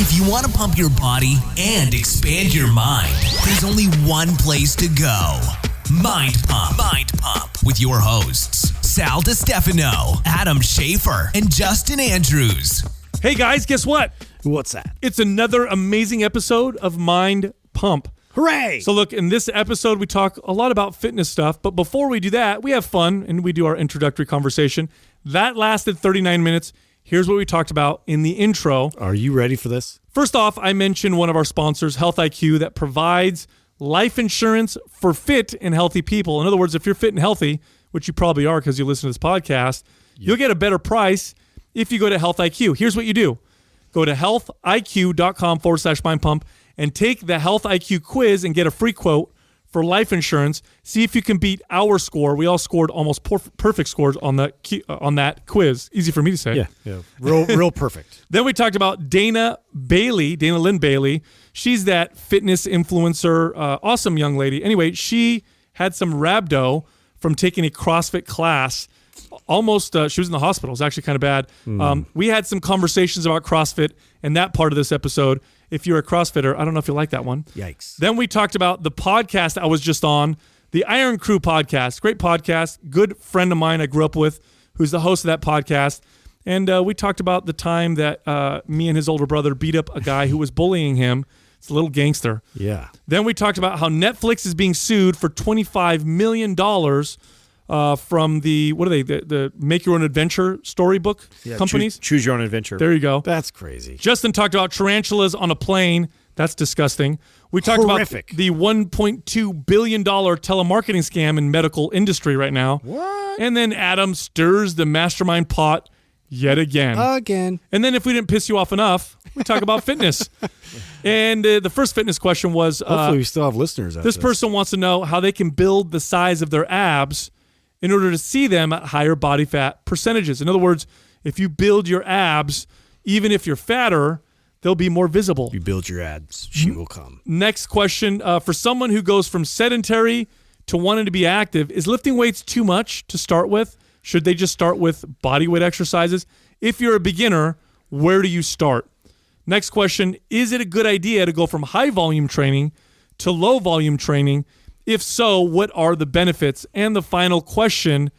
If you want to pump your body and expand your mind, there's only one place to go. Mind Pump. Mind Pump with your hosts, Sal DiStefano, Adam Schaefer, and Justin Andrews. Hey guys, guess what? What's that? It's another amazing episode of Mind Pump. Hooray! So look, in this episode, we talk a lot about fitness stuff, but before we do that, we have fun and we do our introductory conversation. That lasted 39 minutes. Here's what we talked about in the intro. Are you ready for this? First off, I mentioned one of our sponsors, Health IQ, that provides life insurance for fit and healthy people. In other words, if you're fit and healthy, which you probably are because you listen to this podcast, you'll get a better price if you go to Health IQ. Here's what you do. Go to healthiq.com/mindpump and take the Health IQ quiz and get a free quote for life insurance. See if you can beat our score. We all scored almost perfect scores on that quiz. Easy for me to say. Yeah. Real perfect. Then we talked about Dana Lynn Bailey. She's that fitness influencer, awesome young lady. Anyway, she had some rhabdo from taking a CrossFit class. Almost, she was in the hospital. It was actually kind of bad. We had some conversations about CrossFit in that part of this episode. If you're a CrossFitter, I don't know if you like that one. Yikes. Then we talked about the podcast I was just on, the Iron Crew podcast. Great podcast. Good friend of mine I grew up with who's the host of that podcast. And we talked about the time that me and his older brother beat up a guy who was bullying him. It's a little gangster. Yeah. Then we talked about how Netflix is being sued for $25 million from the, what are they, the Make Your Own Adventure storybook companies? Choose Your Own Adventure. There you go. That's crazy. Justin talked about tarantulas on a plane. That's disgusting. We talked Horrific. about the $1.2 billion telemarketing scam in medical industry right now. What? And then Adam stirs the mastermind pot yet again. Again. And then if we didn't piss you off enough, we talk about fitness. And the first fitness question was... Hopefully we still have listeners after this person wants to know how they can build the size of their abs in order to see them at higher body fat percentages. In other words, if you build your abs, even if you're fatter, they'll be more visible. You build your abs, she will come. Next question, for someone who goes from sedentary to wanting to be active, is lifting weights too much to start with? Should they just start with bodyweight exercises? If you're a beginner, where do you start? Next question, is it a good idea to go from high volume training to low volume training? If so, what are the benefits? And the final question,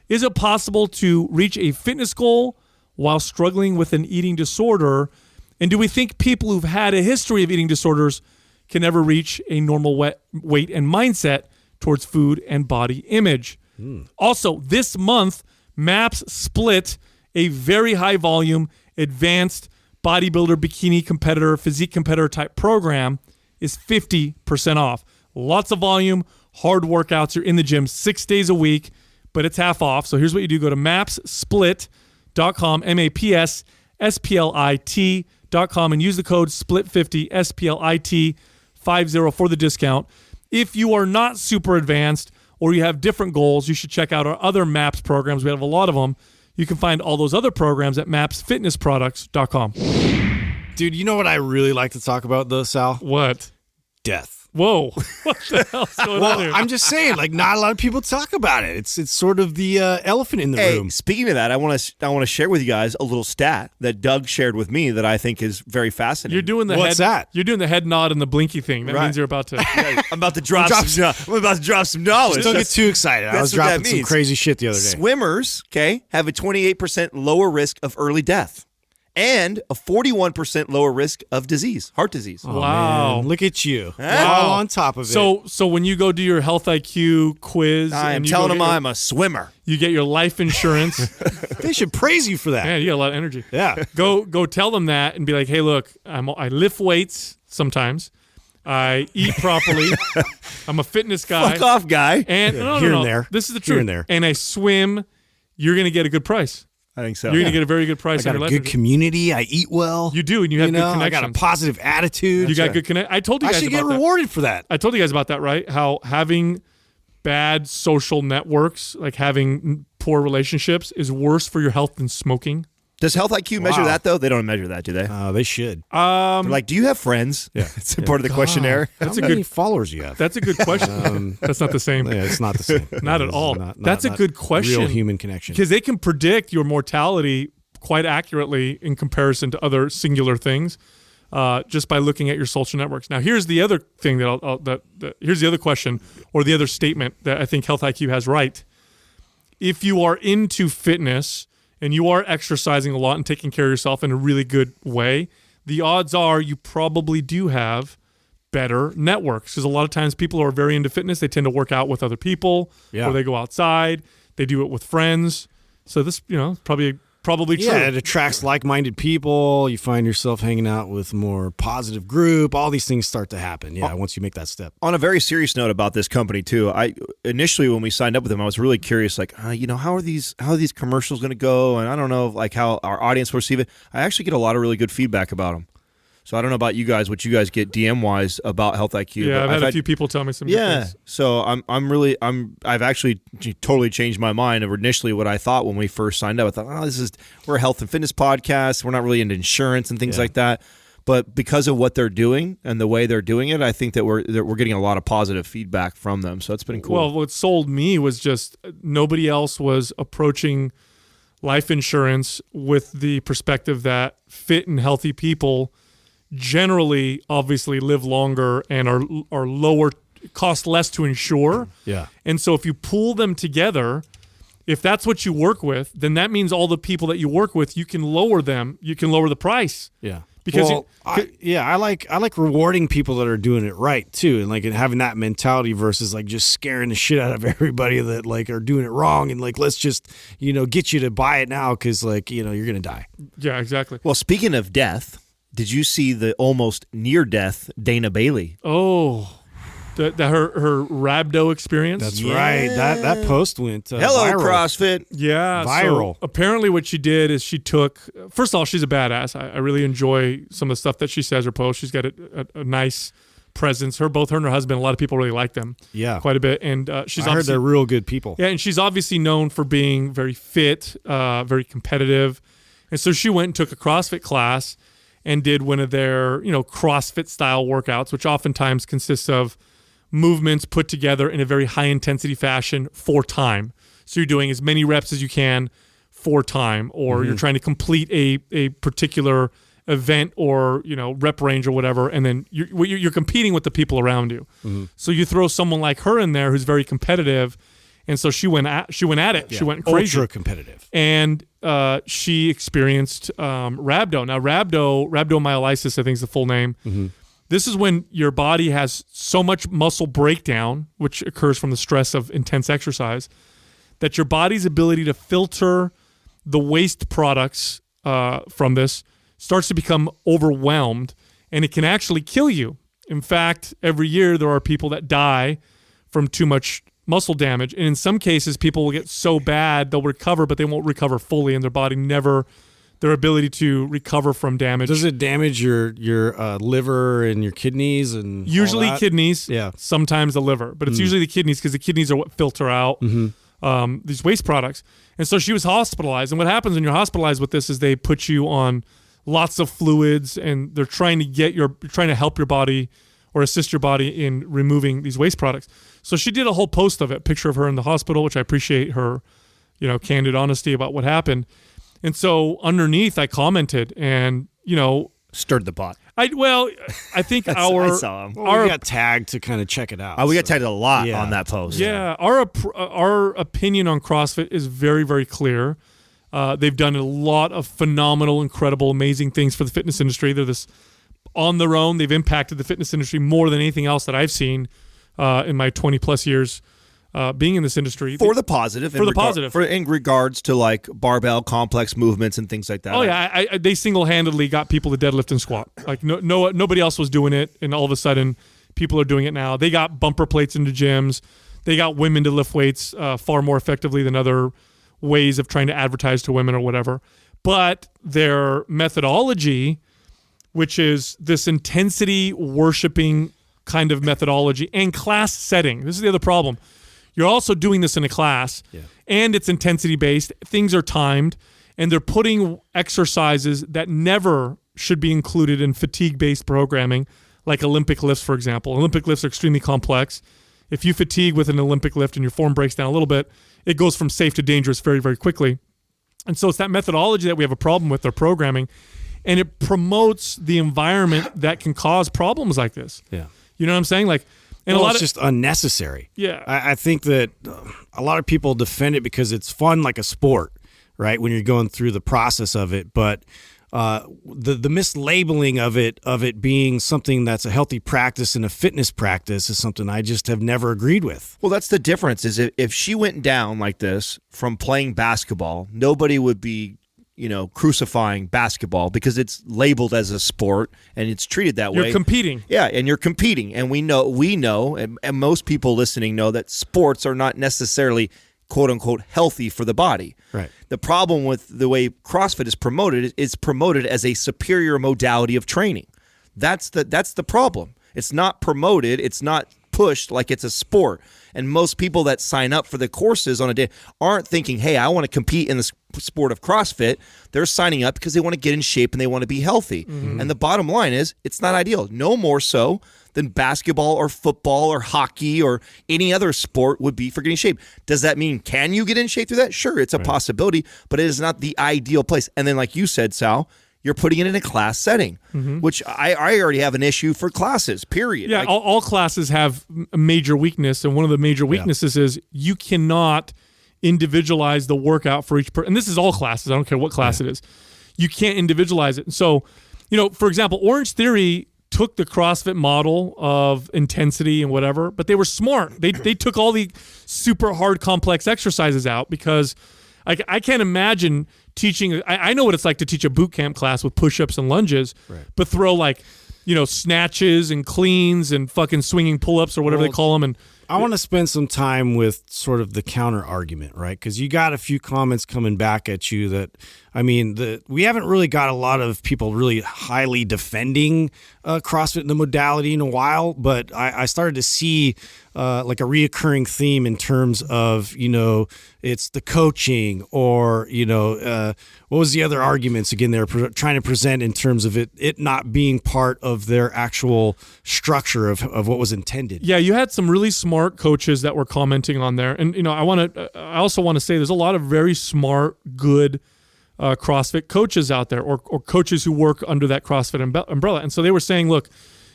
is it possible to reach a fitness goal while struggling with an eating disorder? And do we think people who've had a history of eating disorders can ever reach a normal weight and mindset towards food and body image? Also, this month, MAPS split a very high volume, advanced bodybuilder, bikini competitor, physique competitor type program is 50% off. Lots of volume, hard workouts. You're in the gym 6 days a week, but it's half off. So here's what you do. Go to mapssplit.com, MAPSSPLIT.com, and use the code SPLIT50, SPLIT50 for the discount. If you are not super advanced or you have different goals, you should check out our other MAPS programs. We have a lot of them. You can find all those other programs at mapsfitnessproducts.com. Dude, you know what I really like to talk about though, Sal? What? Death. Whoa. What the hell's going on here? I'm just saying, like, not a lot of people talk about it. It's sort of the elephant in the room. Speaking of that, I want to share with you guys a little stat that Doug shared with me that I think is very fascinating. You're doing the What's that? You're doing the head nod and the blinky thing. That means you're about to. I'm about to drop some knowledge. Don't get too excited. I was dropping some crazy shit the other day. Swimmers, have a 28% lower risk of early death and a 41% lower risk of disease, heart disease. Oh, wow. Man. Look at you. Wow. All on top of it. So when you go do your Health IQ quiz, I'm telling them I'm a swimmer. You get your life insurance. They should praise you for that. Man, you got a lot of energy. Yeah. Go tell them that and be like, hey, look, I lift weights sometimes. I eat properly. I'm a fitness guy. Fuck off, guy. And Here and there. This is the Here truth. and there. And I swim. You're going to get a good price. I think so. You're going to get a very good price. I got on your a good life community. I eat well. You do, and you have good connections. I got a positive attitude. You got good connect. I told you guys I should about get that. rewarded for that. I told you guys about that, right? How having bad social networks, like having poor relationships, is worse for your health than smoking. Does Health IQ measure that, though? They don't measure that, do they? They should. They're like, do you have friends? Yeah. It's part of the questionnaire. How many followers you have? That's a good question. That's not the same. Yeah, it's not the same. Not at all. That's a good question. Real human connection. Because they can predict your mortality quite accurately in comparison to other singular things. just by looking at your social networks. Now, here's the other thing here's the other question or the other statement that I think Health IQ has right. If you are into fitness and you are exercising a lot and taking care of yourself in a really good way, the odds are you probably do have better networks, because a lot of times people who are very into fitness, they tend to work out with other people, or they go outside, they do it with friends. So this, probably true. Yeah, it attracts like-minded people. You find yourself hanging out with a more positive group. All these things start to happen. Yeah, once you make that step. On a very serious note about this company too, I initially when we signed up with them, I was really curious, like, how are these commercials going to go, and I don't know, like, how our audience will receive it. I actually get a lot of really good feedback about them. So I don't know about you guys, what you guys get DM wise about Health IQ. Yeah, I've had a few people tell me some good things. So I've actually totally changed my mind of initially what I thought when we first signed up. I thought, we're a health and fitness podcast. We're not really into insurance and things like that. But because of what they're doing and the way they're doing it, I think that we're getting a lot of positive feedback from them. So it's been cool. Well, what sold me was just nobody else was approaching life insurance with the perspective that fit and healthy people generally obviously live longer and are lower, cost less to insure. Yeah. And so if you pool them together, if that's what you work with, then that means all the people that you work with, you can lower them. You can lower the price. Yeah. Because I like rewarding people that are doing it right too, and like having that mentality versus like just scaring the shit out of everybody that like are doing it wrong, and like let's just get you to buy it now because like you're gonna die. Yeah, exactly. Well, speaking of death, did you see the almost near-death Dana Bailey? Oh, her rhabdo experience? That's right. That post went Hello, viral. CrossFit. Yeah. Viral. So apparently what she did is she took, first of all, she's a badass. I really enjoy some of the stuff that she says or posts. She's got a nice presence. Both her and her husband, a lot of people really like them. Yeah. Quite a bit. And I heard they're real good people. Yeah, and she's obviously known for being very fit, very competitive. And so she went and took a CrossFit class and did one of their, CrossFit style workouts, which oftentimes consists of movements put together in a very high intensity fashion for time. So you're doing as many reps as you can for time, or you're trying to complete a particular event or, rep range or whatever. And then you're competing with the people around you. Mm-hmm. So you throw someone like her in there who's very competitive. And so she went at it. Yeah. She went crazy. Ultra competitive. And she experienced rhabdo. Now, rhabdomyolysis, I think is the full name. Mm-hmm. This is when your body has so much muscle breakdown, which occurs from the stress of intense exercise, that your body's ability to filter the waste products from this starts to become overwhelmed, and it can actually kill you. In fact, every year there are people that die from too much muscle damage, and in some cases people will get so bad they'll recover, but they won't recover fully, and their ability to recover from damage. Does it damage your liver and your kidneys and usually all that? Kidneys? Yeah. Sometimes the liver, but it's usually the kidneys, because the kidneys are what filter out these waste products. And so she was hospitalized. And what happens when you're hospitalized with this is they put you on lots of fluids, and they're trying to help your body or assist your body in removing these waste products. So she did a whole post of it, picture of her in the hospital, which I appreciate her, candid honesty about what happened. And so underneath I commented and, stirred the pot. I think I saw him. We got tagged to kind of check it out. We got tagged a lot on that post. Yeah. Our opinion on CrossFit is very, very clear. They've done a lot of phenomenal, incredible, amazing things for the fitness industry. They're on their own. They've impacted the fitness industry more than anything else that I've seen in my 20 plus years being in this industry. For the positive. In regards to like barbell complex movements and things like that. Oh yeah, they single-handedly got people to deadlift and squat. Like nobody else was doing it, and all of a sudden people are doing it now. They got bumper plates into gyms. They got women to lift weights far more effectively than other ways of trying to advertise to women or whatever. But their methodology, which is this intensity worshiping kind of methodology and class setting. This is the other problem. You're also doing this in a class, and it's intensity-based. Things are timed, and they're putting exercises that never should be included in fatigue-based programming, like Olympic lifts, for example. Olympic lifts are extremely complex. If you fatigue with an Olympic lift and your form breaks down a little bit, it goes from safe to dangerous very, very quickly. And so it's that methodology that we have a problem with, their programming. and it promotes the environment that can cause problems like this. Yeah. You know what I'm saying? Like, and well, a lot it's just unnecessary. Yeah. I think that a lot of people defend it because it's fun, like a sport, right? When you're going through the process of it, but the mislabeling of it being something that's a healthy practice and a fitness practice is something I just have never agreed with. Well, that's the difference. Is if she went down like this from playing basketball, nobody would be, crucifying basketball because it's labeled as a sport and it's treated that way. You're competing. Yeah, and you're competing. And we know, and most people listening know that sports are not necessarily quote unquote healthy for the body. Right. The problem with the way CrossFit is promoted is promoted as a superior modality of training. That's the problem. It's not promoted. It's not pushed like it's a sport. And most people that sign up for the courses on a day aren't thinking, hey, I want to compete in the sport of CrossFit. They're signing up because they want to get in shape and they want to be healthy. Mm-hmm. And the bottom line is it's not ideal. No more so than basketball or football or hockey or any other sport would be for getting in shape. Does that mean can you get in shape through that? Sure, it's a possibility, but it is not the ideal place. And then like you said, Sal, you're putting it in a class setting, which I already have an issue for classes, period. Yeah, all classes have a major weakness, and one of the major weaknesses is you cannot individualize the workout for each person. And this is all classes. I don't care what class it is. You can't individualize it. And so, for example, Orange Theory took the CrossFit model of intensity and whatever, but they were smart. They took all the super hard, complex exercises out because I can't imagine teaching. I know what it's like to teach a boot camp class with push-ups and lunges, but throw snatches and cleans and fucking swinging pull-ups or whatever they call them. And I want to spend some time with sort of the counter argument, right? Because you got a few comments coming back at you that, we haven't really got a lot of people really highly defending CrossFit and the modality in a while, but I started to see like a reoccurring theme in terms of, it's the coaching or, what was the other arguments again they were trying to present in terms of it not being part of their actual structure of what was intended. Yeah, you had some really smart coaches that were commenting on there. And, I also want to say there's a lot of very smart, good CrossFit coaches out there or coaches who work under that CrossFit umbrella. And so they were saying, look,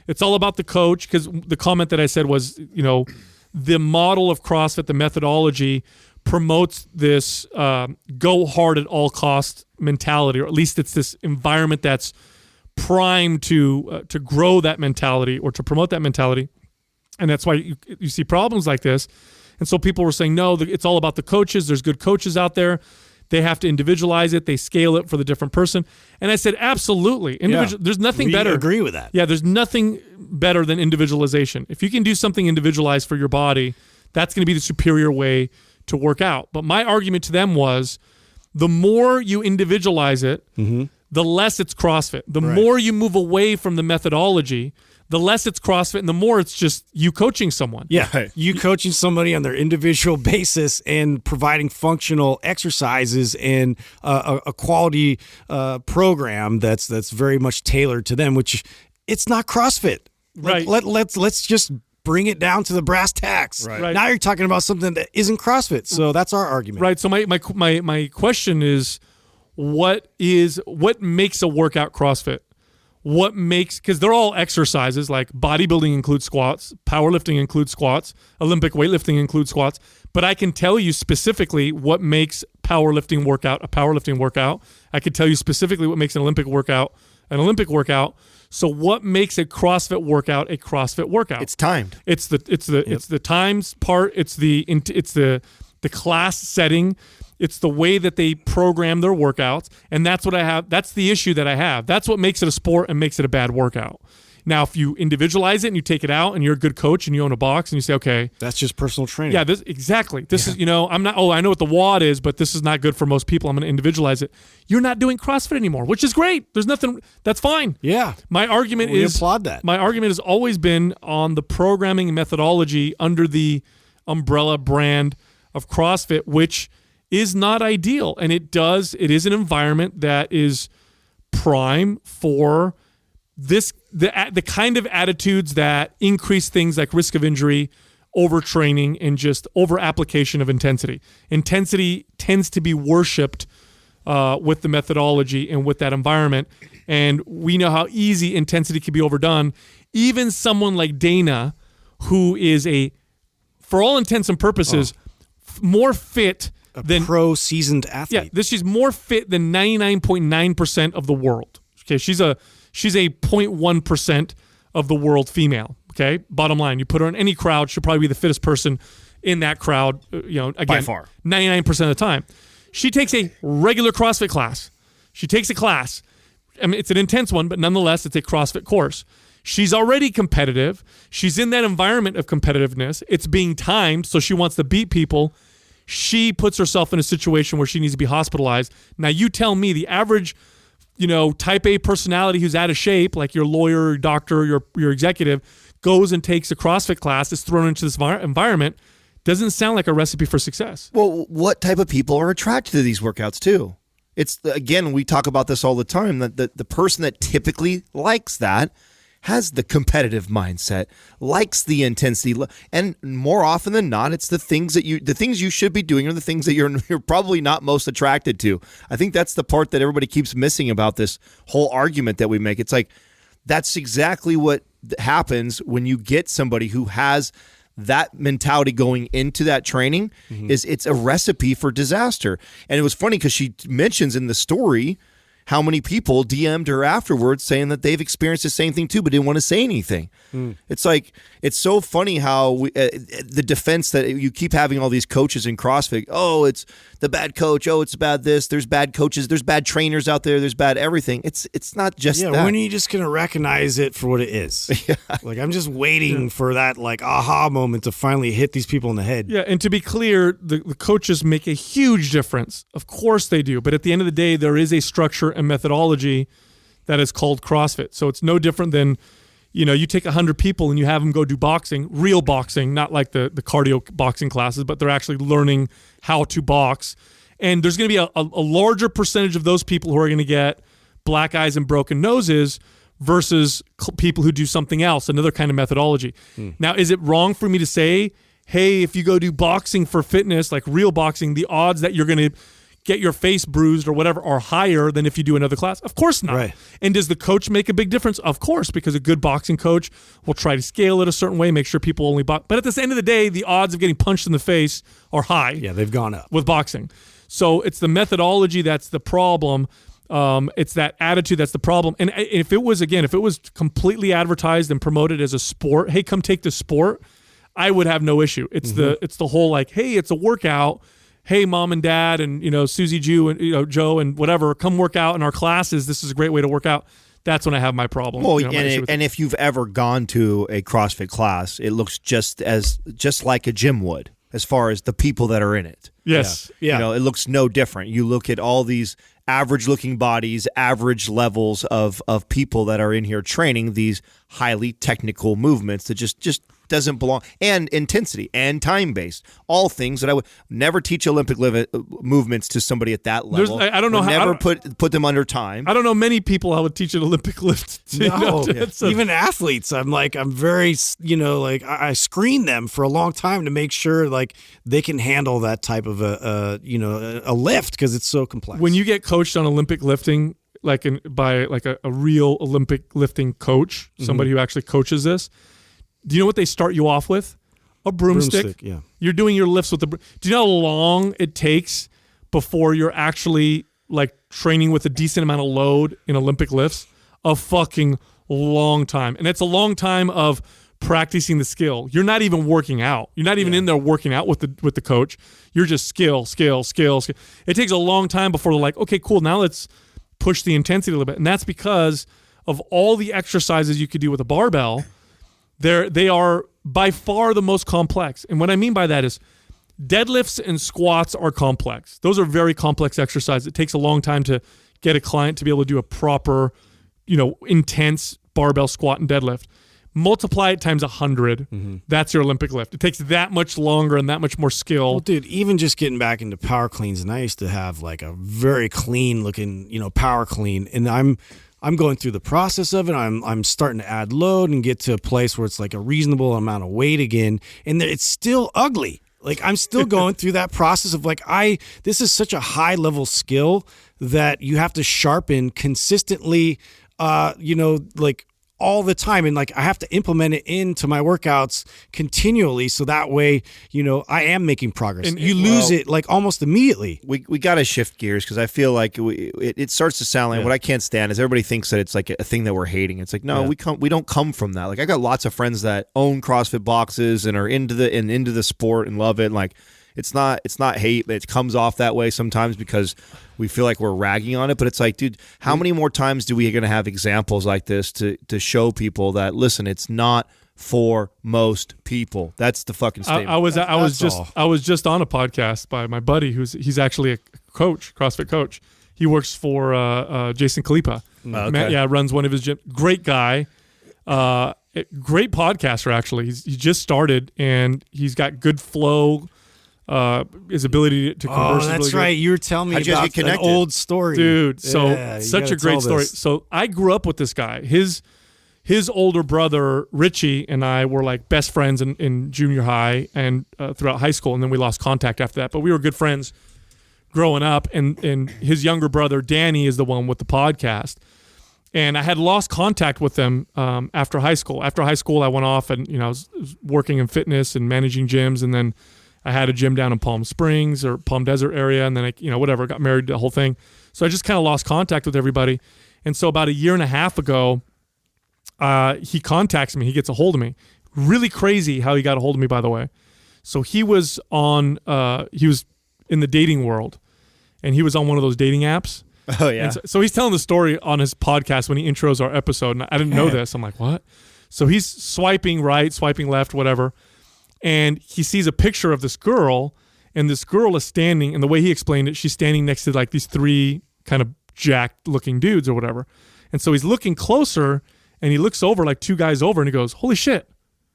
it's all about the coach, because the comment that I said was, the model of CrossFit, the methodology promotes this go hard at all costs mentality, or at least it's this environment that's primed to grow that mentality or to promote that mentality. And that's why you see problems like this. And so people were saying, no, it's all about the coaches. There's good coaches out there. They have to individualize it. They scale it for the different person. And I said, absolutely. There's nothing better. I agree with that. Yeah, there's nothing better than individualization. If you can do something individualized for your body, that's going to be the superior way to work out. But my argument to them was, the more you individualize it, the less it's CrossFit. The more you move away from the methodology, the less it's CrossFit, and the more it's just you coaching someone. Yeah, you coaching somebody on their individual basis and providing functional exercises and a quality program that's very much tailored to them, which it's not CrossFit. Right. Let's just bring it down to the brass tacks. Right. Now you're talking about something that isn't CrossFit, so that's our argument. Right. So my question is, what makes a workout CrossFit? What makes, because they're all exercises, like bodybuilding includes squats, powerlifting includes squats, Olympic weightlifting includes squats, but I can tell you specifically what makes powerlifting workout a powerlifting workout. I could tell you specifically what makes an Olympic workout an Olympic workout. So what makes a CrossFit workout a CrossFit workout? It's timed. It's the times part. It's the class setting. It's the way that they program their workouts, and that's what I have. That's the issue that I have. That's what makes it a sport and makes it a bad workout. Now, if you individualize it and you take it out and you're a good coach and you own a box and you say, okay, that's just personal training. Yeah, this is, I'm not, I know what the WOD is, but this is not good for most people. I'm going to individualize it. You're not doing CrossFit anymore, which is great. There's nothing, that's fine. Yeah. My argument we applaud that. My argument has always been on the programming methodology under the umbrella brand of CrossFit, which is not ideal. And it is an environment that is prime for the kind of attitudes that increase things like risk of injury, overtraining, and just over application of intensity. Intensity tends to be worshipped with the methodology and with that environment. And we know how easy intensity can be overdone. Even someone like Dana, who is for all intents and purposes, more fit than pro seasoned athlete. Yeah, she's more fit than 99.9% of the world. Okay, she's a 0.1% of the world female. Okay, bottom line, you put her in any crowd, she'll probably be the fittest person in that crowd. Again, by far, 99% of the time. She takes a regular CrossFit class. She takes a class. I mean, it's an intense one, but nonetheless, it's a CrossFit course. She's already competitive. She's in that environment of competitiveness. It's being timed, so she wants to beat people. She puts herself in a situation where she needs to be hospitalized. Now, you tell me the average, type A personality who's out of shape, like your lawyer, your doctor, your executive, goes and takes a CrossFit class, is thrown into this environment, doesn't sound like a recipe for success. Well, what type of people are attracted to these workouts too? It's, again, we talk about this all the time, that the person that typically likes that has the competitive mindset, likes the intensity, and more often than not, it's the things you should be doing are the things that you're probably not most attracted to. I think that's the part that everybody keeps missing about this whole argument that we make. It's like, that's exactly what happens when you get somebody who has that mentality going into that training. Is it's a recipe for disaster. And it was funny because she mentions in the story how many people DM'd her afterwards saying that they've experienced the same thing too, but didn't want to say anything. It's like, it's so funny how the defense that you keep having all these coaches in CrossFit. Oh, it's the bad coach. Oh, it's bad this. There's bad coaches. There's bad trainers out there. There's bad everything. It's not just that. When are you just going to recognize it for what it is? Like, I'm just waiting for that aha moment to finally hit these people in the head. Yeah, and to be clear, the coaches make a huge difference. Of course they do. But at the end of the day, there is a structure and methodology that is called CrossFit. So it's no different than, you take 100 people and you have them go do boxing, real boxing, not like the cardio boxing classes, but they're actually learning how to box. And there's going to be a larger percentage of those people who are going to get black eyes and broken noses versus people who do something else, another kind of methodology. Now, is it wrong for me to say, hey, if you go do boxing for fitness, like real boxing, the odds that you're going to get your face bruised or whatever are higher than if you do another class? Of course not. Right. And does the coach make a big difference? Of course, because a good boxing coach will try to scale it a certain way, make sure people only box. But at the end of the day, the odds of getting punched in the face are high. Yeah, they've gone up with boxing. So it's the methodology that's the problem. It's that attitude that's the problem. And if it was completely advertised and promoted as a sport, hey, come take the sport, I would have no issue. It's the whole like, hey, it's a workout. Hey, mom and dad and, Susie Jew and, Joe and whatever, come work out in our classes. This is a great way to work out. That's when I have my problem. Well, and if you've ever gone to a CrossFit class, it looks just like a gym would as far as the people that are in it. Yes. Yeah. It looks no different. You look at all these average looking bodies, average levels of people that are in here training these highly technical movements that just doesn't belong, and intensity and time-based, all things that I would never teach Olympic movements to somebody at that level. I don't know how. Never put them under time. I don't know many people I would teach an Olympic lift to. No, even athletes. I'm very, I screen them for a long time to make sure they can handle that type of a lift because it's so complex. When you get coached on Olympic lifting, by a real Olympic lifting coach, somebody who actually coaches this, do you know what they start you off with? A broomstick. Yeah. You're doing your lifts with the. Do you know how long it takes before you're actually training with a decent amount of load in Olympic lifts? A fucking long time, and it's a long time of practicing the skill. You're not even working out. You're not even in there working out with the coach. You're just skill. It takes a long time before they're like, okay, cool. Now let's push the intensity a little bit, and that's because of all the exercises you could do with a barbell. They are by far the most complex. And what I mean by that is deadlifts and squats are complex. Those are very complex exercises. It takes a long time to get a client to be able to do a proper, intense barbell squat and deadlift. Multiply it times 100. That's your Olympic lift. It takes that much longer and that much more skill. Well, dude, even just getting back into power cleans, and I used to have a very clean looking, power clean, and I'm going through the process of it. I'm starting to add load and get to a place where it's a reasonable amount of weight again, and it's still ugly. I'm still going through that process of this is such a high level skill that you have to sharpen consistently like all the time, and like I have to implement it into my workouts continually, so that way I am making progress. And you lose it like almost immediately. We got to shift gears, because I feel like it starts to sound like what I can't stand is everybody thinks that it's like a thing that we're hating. It's like, no, we don't come from that. Like, I got lots of friends that own CrossFit boxes and are into the sport and love it. And like, it's not hate. It comes off that way sometimes because we feel like we're ragging on it. But it's like, dude, how many more times do we going to have examples like this to show people that, listen, it's not for most people? That's the fucking statement. I was just on a podcast by my buddy he's actually a coach, CrossFit coach. He works for Jason Kalipa. Okay. Runs one of his gym. Great guy. Great podcaster, actually. He just started, and he's got good flow. His ability to converse. Oh, that's really right. You were telling me about an old story, dude. So such a great story. So I grew up with this guy. His older brother Richie and I were like best friends in junior high and throughout high school, and then we lost contact after that. But we were good friends growing up. And his younger brother Danny is the one with the podcast. And I had lost contact with them after high school. After high school, I went off and I was working in fitness and managing gyms, and then I had a gym down in Palm Springs or Palm Desert area, and then I got married, the whole thing. So I just kind of lost contact with everybody. And so about a year and a half ago, he contacts me. He gets a hold of me. Really crazy how he got a hold of me, by the way. So he was in the dating world, and he was on one of those dating apps. Oh, yeah. And so he's telling the story on his podcast when he intros our episode, and I didn't know this. I'm like, what? So he's swiping right, swiping left, whatever. And he sees a picture of this girl, and this girl is standing, and the way he explained it, she's standing next to like these three kind of jacked looking dudes or whatever. And so he's looking closer, and he looks over like two guys over, and he goes, holy shit,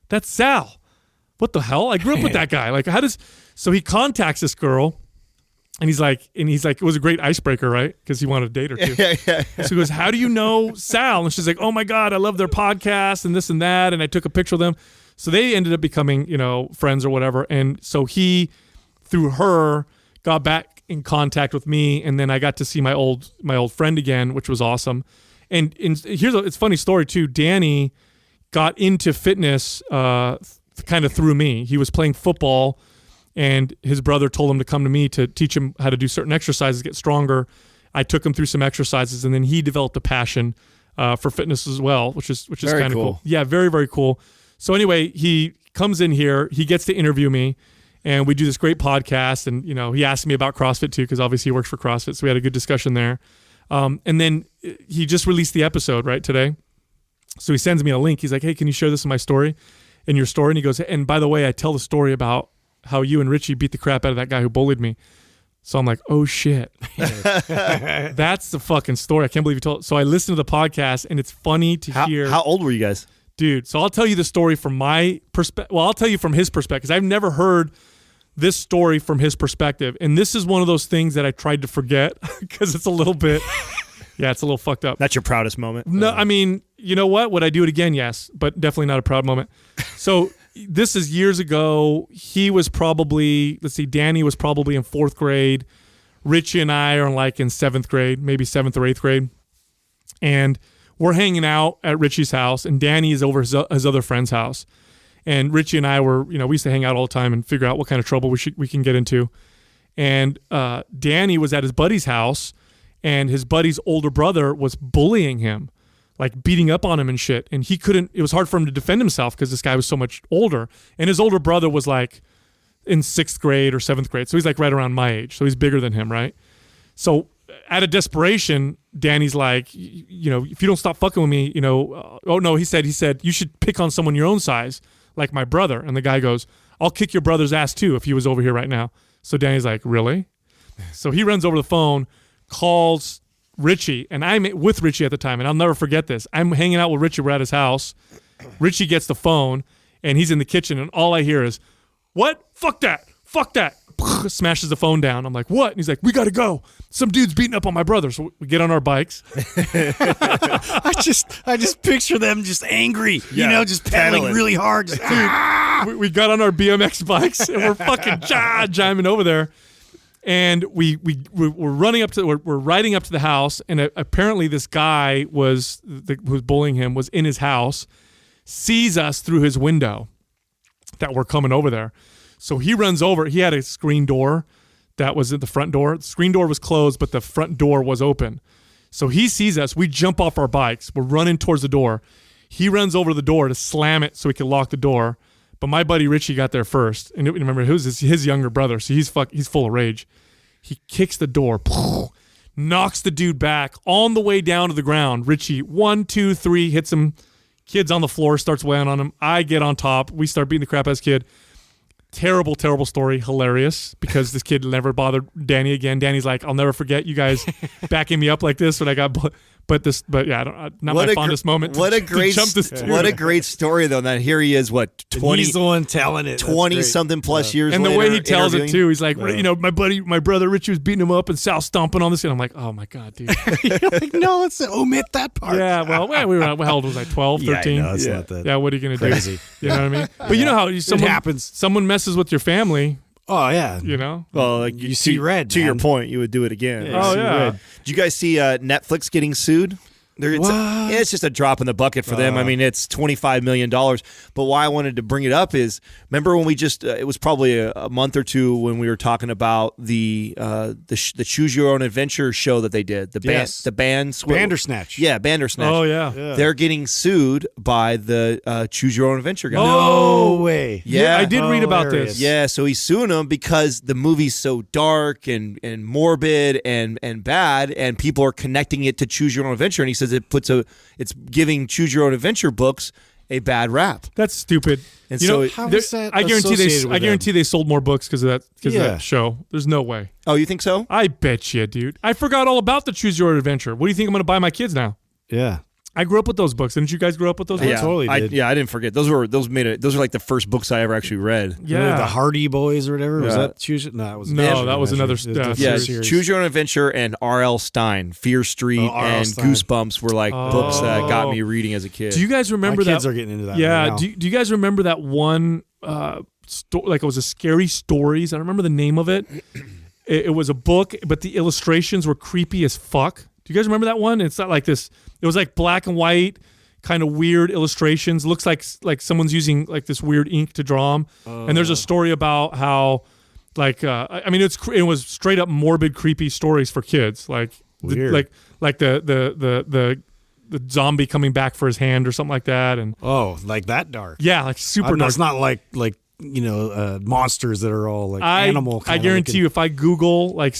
that's Sal. What the hell? I grew up with that guy. Like, so he contacts this girl, and he's like, it was a great icebreaker, right? Because he wanted to date her too. Yeah. So he goes, how do you know Sal? And she's like, oh my God, I love their podcast and this and that. And I took a picture of them. So they ended up becoming, friends or whatever. And so he, through her, got back in contact with me, and then I got to see my old friend again, which was awesome. And it's a funny story too. Danny got into fitness kind of through me. He was playing football, and his brother told him to come to me to teach him how to do certain exercises, get stronger. I took him through some exercises, and then he developed a passion for fitness as well, which is kind of cool. Yeah, very, very cool. So anyway, he comes in here, he gets to interview me, and we do this great podcast. And, he asked me about CrossFit too, because obviously he works for CrossFit. So we had a good discussion there. And then he just released the episode right today. So he sends me a link. He's like, hey, can you share this in your story? And he goes, and by the way, I tell the story about how you and Richie beat the crap out of that guy who bullied me. So I'm like, oh shit. That's the fucking story. I can't believe you told. So I listened to the podcast, and it's funny to hear. How old were you guys? Dude, so I'll tell you the story from my perspective. Well, I'll tell you from his perspective, because I've never heard this story from his perspective. And this is one of those things that I tried to forget because it's a little bit, it's a little fucked up. That's your proudest moment? No, I mean, you know what? Would I do it again? Yes, but definitely not a proud moment. So this is years ago. He was probably, Danny was probably in 4th grade. Richie and I are like in 7th grade, maybe 7th or 8th grade. And we're hanging out at Richie's house, and Danny is over his other friend's house. And Richie and I were, we used to hang out all the time and figure out what kind of trouble we can get into. And Danny was at his buddy's house, and his buddy's older brother was bullying him, like beating up on him and shit. And it was hard for him to defend himself because this guy was so much older. And his older brother was like in 6th grade or 7th grade. So he's like right around my age. So he's bigger than him, right? So out of desperation, Danny's like, if you don't stop fucking with me, oh no, he said, you should pick on someone your own size, like my brother. And the guy goes, I'll kick your brother's ass too if he was over here right now. So Danny's like, really? So he runs over the phone, calls Richie, and I'm with Richie at the time, and I'll never forget this. I'm hanging out with Richie. We're at his house. Richie gets the phone, and he's in the kitchen, and all I hear is, what? Fuck that. Fuck that. Smashes the phone down. I'm like, what? And he's like, we got to go. Some dude's beating up on my brother. So we get on our bikes. I just picture them just angry, just pedaling really hard. Dude, we got on our BMX bikes, and we're fucking jiming over there. And we're running up to we're riding up to the house, and apparently this guy who was bullying him was in his house, sees us through his window that we're coming over there. So he runs over. He had a screen door that was at the front door. The screen door was closed, but the front door was open. So he sees us. We jump off our bikes. We're running towards the door. He runs over to the door to slam it so he can lock the door. But my buddy Richie got there first. And remember, it was his younger brother, so he's full of rage. He kicks the door, knocks the dude back on the way down to the ground. Richie, 1, 2, 3, hits him. Kid's on the floor, starts weighing on him. I get on top. We start beating the crap out of this kid. Terrible, terrible story. Hilarious, because this kid never bothered Danny again. Danny's like, I'll never forget you guys backing me up like this when I got. But yeah, not my fondest moment. What a great story though. That here he is, 20? He's the one telling it. 20 something plus years. And later, the way he tells it too, he's like, my brother Richie was beating him up and Sal stomping on this, and I'm like, oh my god, dude. You're like, no, let's omit that part. Yeah, well, we were. How old was I? 12, 13. Yeah, it's not that. Yeah, what are you gonna crazy. do? You know what I mean? But you know how it happens. Someone messes with your family. Oh yeah, you know. Well, like you see red. To your point, you would do it again. Yeah, Red. Did you guys see Netflix getting sued? It's just a drop in the bucket for them. I mean, it's $25 million. But why I wanted to bring it up is, remember when we just, it was probably a month or two when we were talking about the Choose Your Own Adventure show that they did. Bandersnatch. Yeah, Bandersnatch. Oh, yeah. They're getting sued by the Choose Your Own Adventure guy. No way. Yeah, I did read about this. Yeah, so he's suing them because the movie's so dark and morbid and bad, and people are connecting it to Choose Your Own Adventure. And he says it's giving Choose Your Own Adventure books a bad rap. That's stupid. And how is that I guarantee they sold more books because of that show. There's no way. Oh, you think so? I bet you, dude. I forgot all about the Choose Your Own Adventure. What do you think I'm going to buy my kids now? Yeah. I grew up with those books. Didn't you guys grow up with those books? Yeah, totally did. I didn't forget. Those are like the first books I ever actually read. Yeah. The Hardy Boys or whatever. Was that Choose? No, that was another series. Choose Your Own Adventure and R.L. Stein, Fear Street, and Goosebumps were like books that got me reading as a kid. Do you guys remember that? My kids are getting into that. Yeah. Right now. Do you guys remember that one? Like it was a Scary Stories. I don't remember the name of it. It was a book, but the illustrations were creepy as fuck. Do you guys remember that one? It's not like this. It was like black and white, kind of weird illustrations. Looks like someone's using like this weird ink to draw them. And there's a story about how, like, it was straight up morbid, creepy stories for kids. Like, the zombie coming back for his hand or something like that. And like that dark. Yeah, like super dark. It's not like monsters that are all like animal. I guarantee you, if I Google like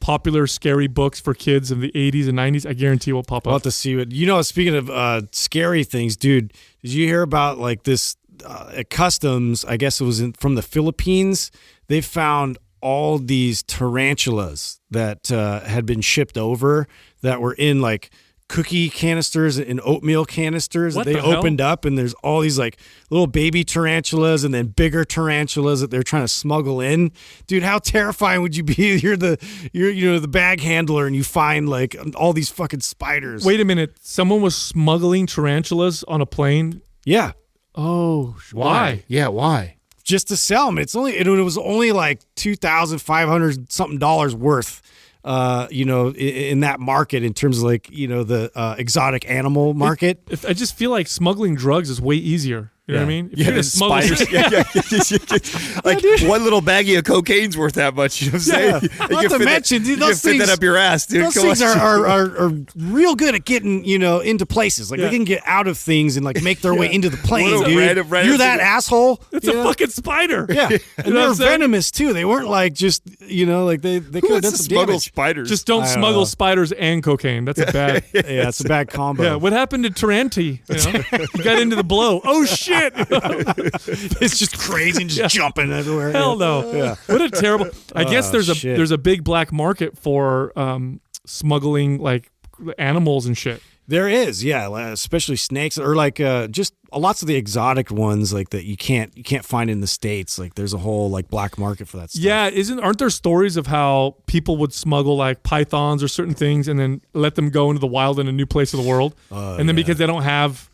popular scary books for kids of the 80s and 90s, I guarantee it will pop up. I'll have to see what. Speaking of scary things, dude, did you hear about like this at Customs? I guess it was from the Philippines. They found all these tarantulas that had been shipped over that were in like cookie canisters and oatmeal canisters that they opened up, and there's all these like little baby tarantulas and then bigger tarantulas that they're trying to smuggle in. Dude, how terrifying would you be? You're the bag handler and you find like all these fucking spiders. Wait a minute, someone was smuggling tarantulas on a plane? Yeah. Oh, why? Yeah, why? Just to sell them. It was only like $2,500 something worth. In that market, in terms of like, the exotic animal market. I just feel like smuggling drugs is way easier. You know what I mean? If the spiders. Like one little baggie of cocaine's worth that much. You know what I'm saying? Not to mention, dude, those things fit that up your ass, dude. Those things are real good at getting into places. Like they can get out of things and like make their way into the plane, dude. You're that asshole. It's a fucking spider. Yeah, and they're venomous too. They weren't like just like they could have done some damage. Spiders. Just don't smuggle spiders and cocaine. That's a bad. Yeah, it's a bad combo. Yeah, what happened to Taranti? He got into the blow. Oh shit. It's just crazy and just jumping everywhere. Hell no. Yeah. What a terrible. I guess there's a big black market for smuggling like animals and shit. There is, yeah, especially snakes or like just lots of the exotic ones like that you can't find in the States. Like there's a whole like black market for that stuff. Yeah, aren't there stories of how people would smuggle like pythons or certain things and then let them go into the wild in a new place of the world, and then because they don't have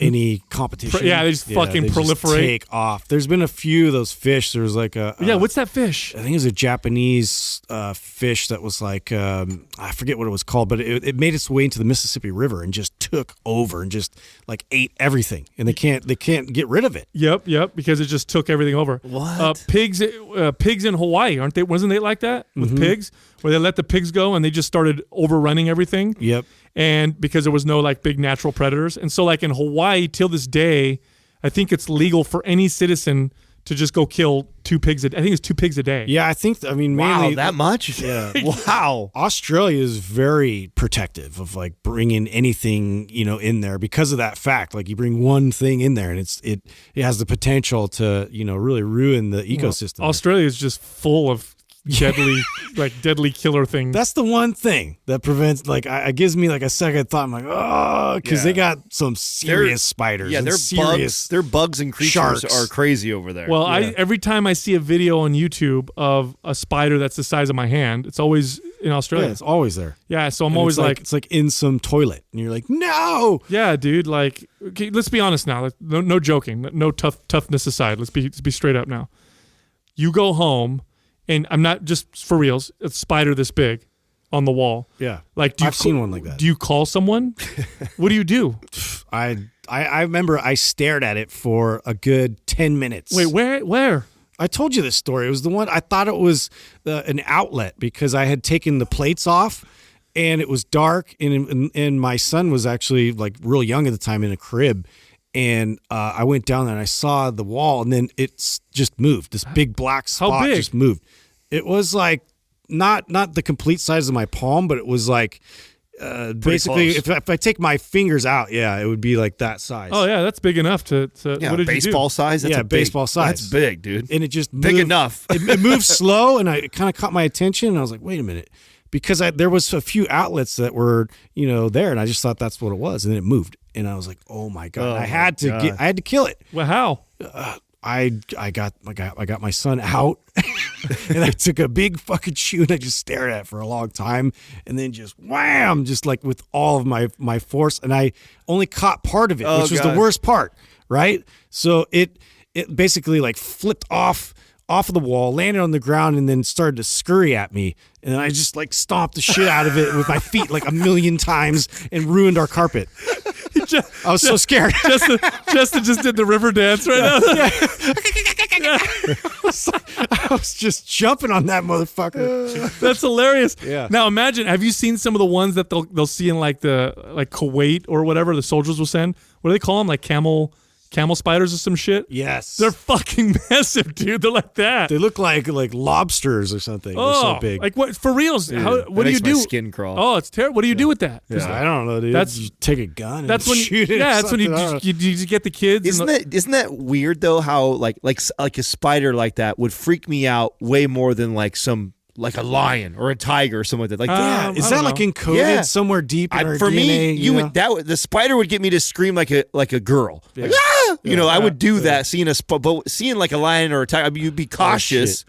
any competition. Yeah, they just fucking they proliferate. Just take off. There's been a few of those fish. There was like what's that fish? I think it was a Japanese fish that was like I forget what it was called, but it made its way into the Mississippi River and just took over and just like ate everything, and they can't get rid of it. Yep, because it just took everything over. What? Pigs in Hawaii, aren't they? Wasn't they like that with pigs, where they let the pigs go and they just started overrunning everything? Yep. And because there was no like big natural predators, and so like in Hawaii till this day, I think it's legal for any citizen to just go kill 2 pigs. I think it's 2 pigs a day. Yeah, mainly Wow, that much? Yeah. Wow. Australia is very protective of like bringing anything, in there because of that fact. Like you bring one thing in there and it has the potential to, really ruin the ecosystem. Australia is just full of deadly killer things. That's the one thing that prevents, like, it gives me like a second thought. I'm like, oh, because they got some serious spiders. Yeah, and they're serious bugs. Their bugs and creatures sharks. are crazy over there. Well, every time I see a video on YouTube of a spider that's the size of my hand, it's always in Australia. Yeah, it's always there. Yeah, so I'm And always like, it's like in some toilet, and you're like, no. yeah, dude. Like, okay, let's be honest now. Like, no joking. No toughness aside. Let's be straight up now. You go home. And I'm not just for reals. A spider this big on the wall. Yeah, like I've seen one like that. Do you call someone? What do you do? I remember I stared at it for a good 10 minutes. Wait, where? I told you this story. It was the one I thought it was an outlet because I had taken the plates off and it was dark and my son was actually like real young at the time in a crib. And I went down there and I saw the wall, and then it's just moved. This big black spot just moved. It was like not the complete size of my palm, but it was like basically if I take my fingers out, it would be like that size. Oh yeah, that's big enough to what did baseball you do? size. That's baseball size. That's big, dude. And it just big moved. enough. It moved slow, and it kind of caught my attention. And I was like, wait a minute. Because there was a few outlets that were, there, and I just thought that's what it was, and then it moved, and I was like, "Oh my god!" I had to kill it. Well, how? I got my son out, and I took a big fucking shoe and I just stared at it for a long time, and then just wham, just like with all of my force, and I only caught part of it, which was the worst part, right? So it basically like flipped off of the wall, landed on the ground, and then started to scurry at me. And I just like stomped the shit out of it with my feet like a million times and ruined our carpet. I was so scared. Justin just did the river dance right now. I was just jumping on that motherfucker. That's hilarious. Yeah. Now imagine, have you seen some of the ones that they'll see in like Kuwait or whatever the soldiers will send? What do they call them? Like camel spiders or some shit? Yes. They're fucking massive, dude. They're like that. They look like lobsters or something. They're so big. Like what? For reals? Dude, What do you do? My skin crawl. Oh, it's terrible. What do you do with that? I don't know, dude. You take a gun and shoot it. Yeah, that's when you get the kids. Isn't that weird though? How like a spider like that would freak me out way more than like a lion or a tiger or something like that. Like, is that like encoded somewhere deep in our for DNA? Me, the spider would get me to scream like a girl. Yeah. Like, I would do that. Seeing like a lion or a tiger, you'd be cautious.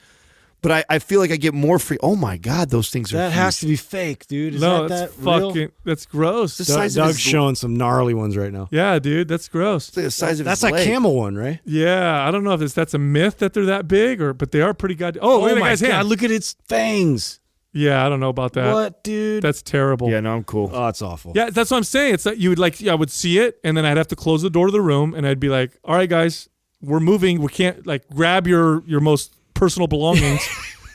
But I feel like I get more free. Oh my god, those things are. That has to be fake, dude. That's real? That's gross. Doug's showing some gnarly ones right now. Yeah, dude, that's gross. It's like the size of that's his that leg. camel one, right? Yeah, I don't know if that's a myth that they're that big, but they are pretty goddamn. Oh, look at that my guy's god! hand. Look at its fangs. Yeah, I don't know about that. What, dude? That's terrible. Yeah, no, I'm cool. Oh, it's awful. Yeah, that's what I'm saying. It's that you would I would see it, and then I'd have to close the door to the room, and I'd be like, "All right, guys, we're moving. We can't grab your most personal belongings."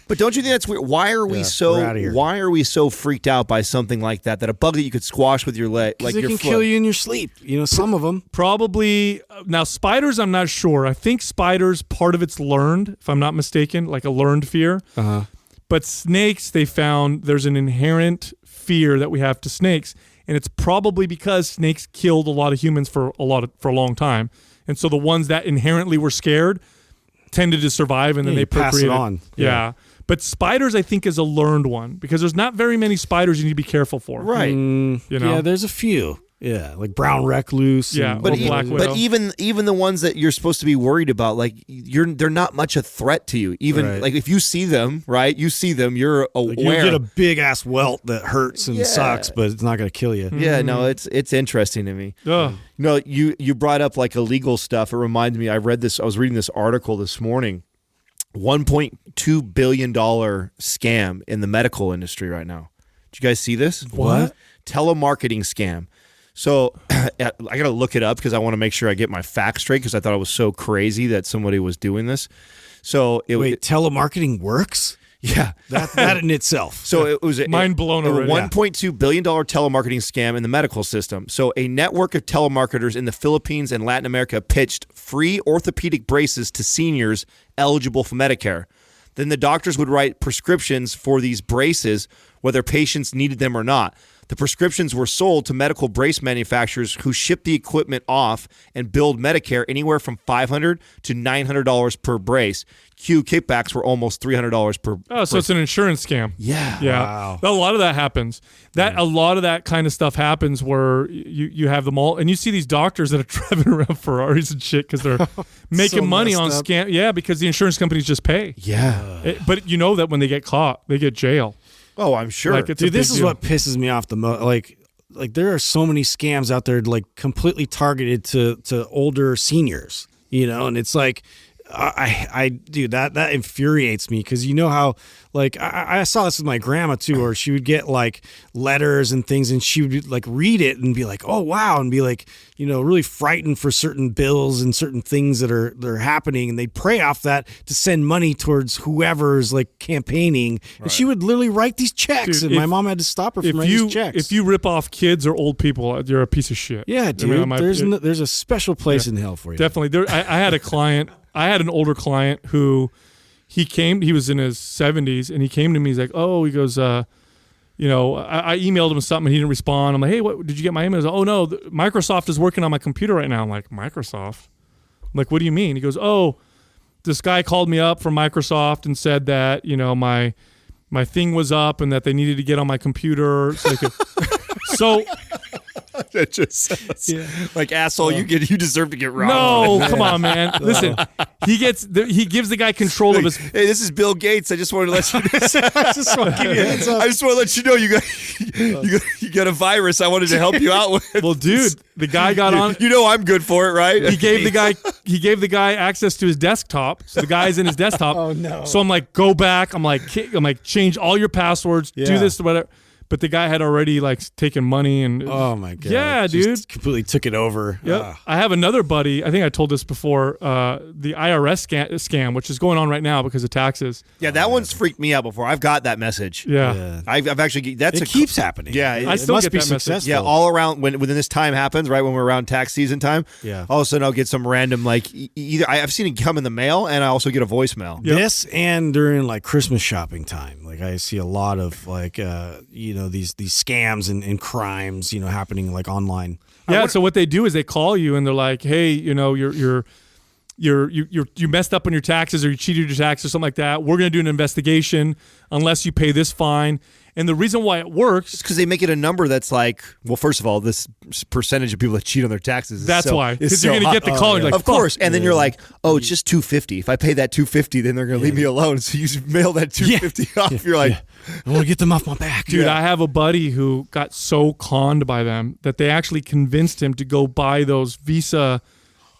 But don't you think that's weird? Why are we so freaked out by something like that? That a bug that you could squash with your leg, like it your can foot. kill you in your sleep. Some of them. Probably. Now, spiders, I'm not sure. I think spiders, part of it's learned, if I'm not mistaken, like a learned fear. Uh-huh. But snakes, they found there's an inherent fear that we have to snakes, and it's probably because snakes killed a lot of humans for a long time, and so the ones that inherently were scared tended to survive, and then they pass it procreated. on. Yeah. But spiders, I think, is a learned one because there's not very many spiders you need to be careful for. Right. You know? Yeah, there's a few. Yeah, like brown recluse. Yeah, and- or But, Black even, Widow. but even the ones that you're supposed to be worried about, like they're not much a threat to you. Even Right. like if you see them, right? You see them, you're aware. like, you get a big ass welt that hurts and Yeah. sucks, but it's not going to kill you. Yeah, no, it's interesting to me. Ugh. No, you brought up like illegal stuff. It reminds me. I was reading this article this morning. $1.2 billion scam in the medical industry right now. Did you guys see this? What? Telemarketing scam. So I got to look it up because I want to make sure I get my facts straight because I thought it was so crazy that somebody was doing this. So Wait, telemarketing works? yeah. That in itself. So it was Mind blown a already. $1.2 billion telemarketing scam in the medical system. So a network of telemarketers in the Philippines and Latin America pitched free orthopedic braces to seniors eligible for Medicare. Then the doctors would write prescriptions for these braces, whether patients needed them or not. The prescriptions were sold to medical brace manufacturers who shipped the equipment off and billed Medicare anywhere from $500 to $900 per brace. Kickbacks were almost $300 per. Oh, so it's an insurance scam. Yeah. Yeah, Wow. a lot of that happens. A lot of that kind of stuff happens where you have them all, and you see these doctors that are driving around Ferraris and shit because they're making money on messed up. scam. Yeah, because the insurance companies just pay. Yeah. But you know that when they get caught, they get jail. Oh, I'm sure. Like it's a Dude, this big is deal. what pisses me off the most. Like there are so many scams out there, like completely targeted to older seniors, and it's like, dude, that infuriates me because you know how, like, I saw this with my grandma too, where she would get like letters and things, and she would like read it and be like, oh wow, and be like, really frightened for certain bills and certain things that are happening, and they'd prey off that to send money towards whoever's like campaigning, and she would literally write these checks, Dude, and my mom had to stop her from writing these checks. If you rip off kids or old people, you're a piece of shit. Yeah, dude. I mean, there's a special place in hell for you. definitely. I had a client. I had an older client who he was in his 70s, and he came to me. He's like, oh, he goes, I emailed him something, and he didn't respond. I'm like, hey, what did you get my email? He's like, oh no, Microsoft is working on my computer right now. I'm like, Microsoft? I'm like, what do you mean? He goes, oh, this guy called me up from Microsoft and said that my thing was up and that they needed to get on my computer. So That just sounds like asshole. You deserve to get robbed. no, come on, man. Listen, he gives the guy control of his. Hey, this is Bill Gates. I just wanted to let you know. I just want to give you a heads up. I just want to let you know you got a virus. I wanted to help you out with. Well, dude, the guy got on. You know I'm good for it, right? He gave the guy access to his desktop. So the guy's in his desktop. Oh, no. So I'm like, go back. I'm like, change all your passwords. Do Yeah. this or whatever. But the guy had already like taken money and. Oh my god! Yeah, Just dude. completely took it over. Yep. Ah. I have another buddy. I think I told this before. The IRS scam, which is going on right now because of taxes. Yeah, that one's freaked me out before. I've got that message. Yeah. I've actually that's It keeps happening. Yeah, I it still must get be that message. successful. Yeah, all around when this time happens, right when we're around tax season time. Yeah. All of a sudden I'll get some random like either I've seen it come in the mail and I also get a voicemail. Yep. This and during like Christmas shopping time, like I see a lot of like these scams and crimes happening like online. Yeah. So what they do is they call you and they're like, hey, you messed up on your taxes or you cheated your taxes or something like that. We're going to do an investigation unless you pay this fine. And the reason why it works, It's because they make it a number that's like, well, first of all, this percentage of people that cheat on their taxes. that's why. Is Because so you're going to get the high. call and you're like, Of course, fuck. and then you're like, oh, it's just $250. If I pay that $250, then they're going to leave me alone. So you mail that $250 off. You're like, I want to get them off my back, Dude, I have a buddy who got so conned by them that they actually convinced him to go buy those Visa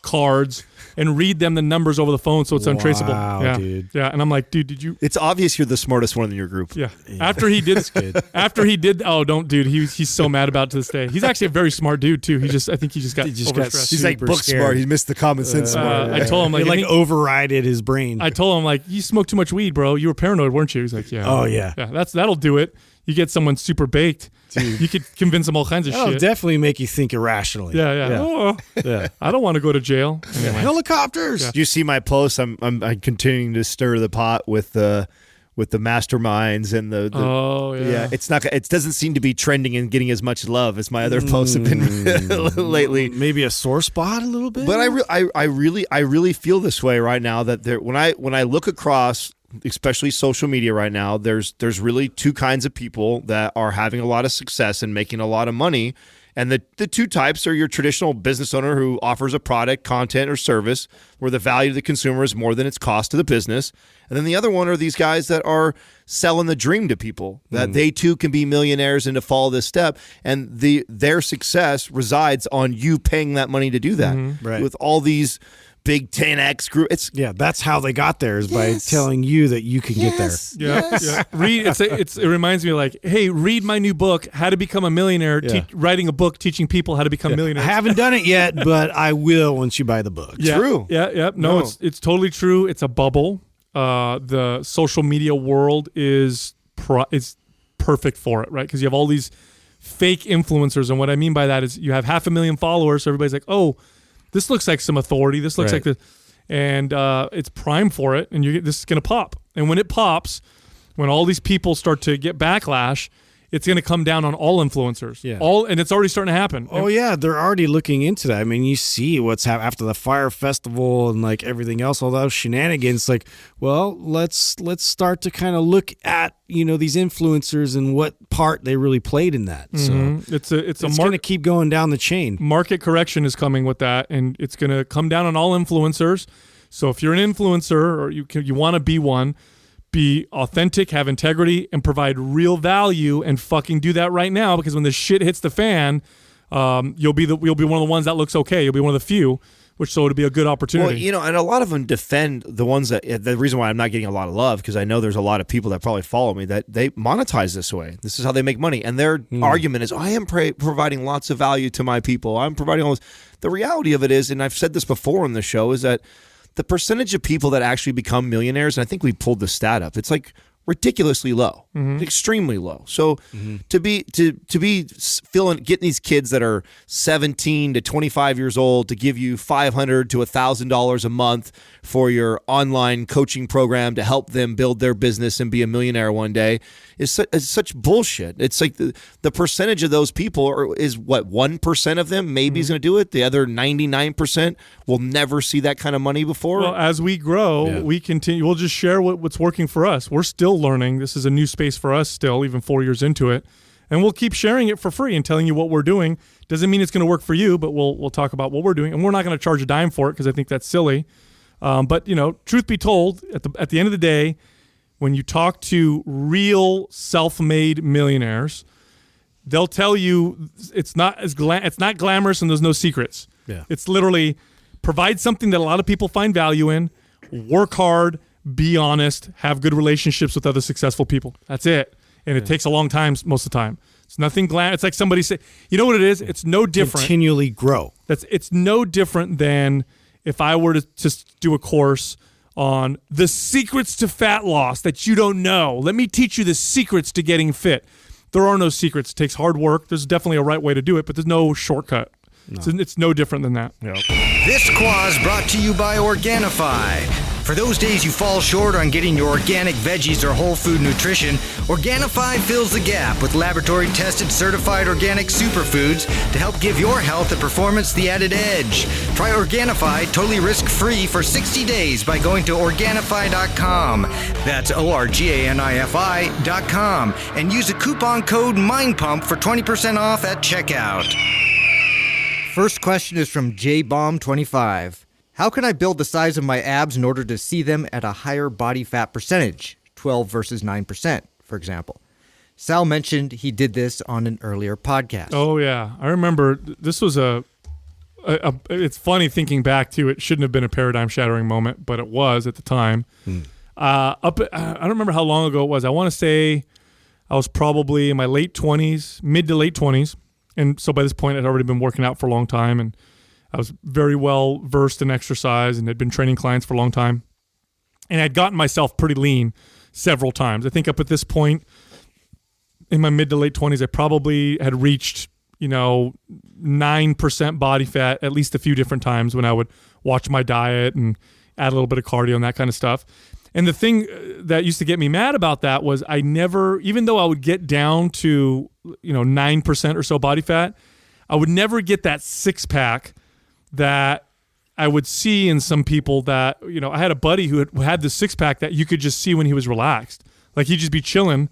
cards and read them the numbers over the phone so it's untraceable. Wow, Yeah. dude. Yeah. And I'm like, dude, did you? it's obvious you're the smartest one in your group. Yeah. After he did, oh, don't, dude. He's so mad about it to this day. He's actually a very smart dude too. I think he just got overstressed. He's like Super book scared. smart. He missed the common sense smart. I told him It like, like overrided his brain. I told him like, you smoked too much weed, bro. You were paranoid, weren't you? He's like, yeah. Oh, yeah. Yeah. That'll do it. You get someone super baked. You could convince them all kinds of That'll shit. definitely make you think irrationally. Yeah. Oh, Yeah. I don't want to go to jail. Anyway. Helicopters. Do you see my posts? I'm continuing to stir the pot with the masterminds and the Oh yeah. It's not. It doesn't seem to be trending and getting as much love as my other posts have been lately. Maybe a sore spot a little bit. But I really feel this way right now that when I look across, especially social media right now, there's really two kinds of people that are having a lot of success and making a lot of money, And the two types are your traditional business owner who offers a product, content, or service where the value to the consumer is more than its cost to the business. And then the other one are these guys that are selling the dream to people, that they too can be millionaires and to follow this step. And their success resides on you paying that money to do that. Right. With all these big 10X group. That's how they got there, is by telling you that you can get there. Yeah. Read. It reminds me like, hey, read my new book, How to Become a Millionaire. Writing a book teaching people how to become millionaires. I haven't done it yet, but I will once you buy the book. Yeah. True. Yeah. No, it's totally true. It's a bubble. The social media world is perfect for it, right? Because you have all these fake influencers, and what I mean by that is you have 500,000 followers. So everybody's like, oh, this looks like some authority. This looks like this, and it's prime for it. And this is going to pop. And when it pops, when all these people start to get backlash, it's going to come down on all influencers. Yeah. And it's already starting to happen. Oh yeah, they're already looking into that. I mean, you see what's happening after the Fire Festival and like everything else, all those shenanigans. Like, well, let's start to kind of look at these influencers and what part they really played in that. So it's going to keep going down the chain. Market correction is coming with that, and it's going to come down on all influencers. So if you're an influencer or you want to be one, be authentic, have integrity, and provide real value, and fucking do that right now, because when the shit hits the fan, you'll be one of the ones that looks okay. You'll be one of the few, so it'll be a good opportunity. Well, and a lot of them defend the ones that, the reason why I'm not getting a lot of love, because I know there's a lot of people that probably follow me that they monetize this way. This is how they make money. And their argument is, I am providing lots of value to my people. I'm providing all this. The reality of it is, and I've said this before on the show, is that the percentage of people that actually become millionaires, and I think we pulled the stat up, it's like ridiculously low, extremely low. So to be getting these kids that are 17 to 25 years old to give you $500 to $1,000 a month for your online coaching program to help them build their business and be a millionaire one day is such bullshit. It's like the percentage of those people is what, 1% of them maybe is going to do it. The other 99% will never see that kind of money before. Well, as we grow, we continue. We'll just share what's working for us. We're still learning. This is a new space for us still, even 4 years into it. And we'll keep sharing it for free and telling you what we're doing. Doesn't mean it's going to work for you, but we'll talk about what we're doing. And we're not going to charge a dime for it, because I think that's silly. But truth be told, at the end of the day, when you talk to real self-made millionaires, they'll tell you it's not glamorous and there's no secrets. Yeah. It's literally provide something that a lot of people find value in, work hard, be honest, have good relationships with other successful people. That's it. And it takes a long time most of the time. It's nothing It's like somebody say, you know what it is? It's no different. Continually grow. It's no different than if I were to just do a course on the secrets to fat loss that you don't know. Let me teach you the secrets to getting fit. There are no secrets. It takes hard work. There's definitely a right way to do it, but there's no shortcut. No. It's no different than that. Yep. This quaz brought to you by Organifi. For those days you fall short on getting your organic veggies or whole food nutrition, Organifi fills the gap with laboratory-tested certified organic superfoods to help give your health and performance the added edge. Try Organifi totally risk-free for 60 days by going to Organifi.com. That's Organifi.com. And use the coupon code MINDPUMP for 20% off at checkout. First question is from JBomb25. How can I build the size of my abs in order to see them at a higher body fat percentage, 12 versus 9%, for example? Sal mentioned he did this on an earlier podcast. Oh, yeah. I remember this was it's funny thinking back to it. Shouldn't have been a paradigm-shattering moment, but it was at the time. I don't remember how long ago it was. I want to say I was probably in my late 20s, mid to late 20s. And so by this point, I'd already been working out for a long time, and I was very well versed in exercise and had been training clients for a long time. And I'd gotten myself pretty lean several times. I think up at this point in my mid to late 20s, I probably had reached, 9% body fat at least a few different times when I would watch my diet and add a little bit of cardio and that kind of stuff. And the thing that used to get me mad about that was I never, even though I would get down to, 9% or so body fat, I would never get that six-pack that I would see in some people that, I had a buddy who had the six-pack that you could just see when he was relaxed. Like he'd just be chilling,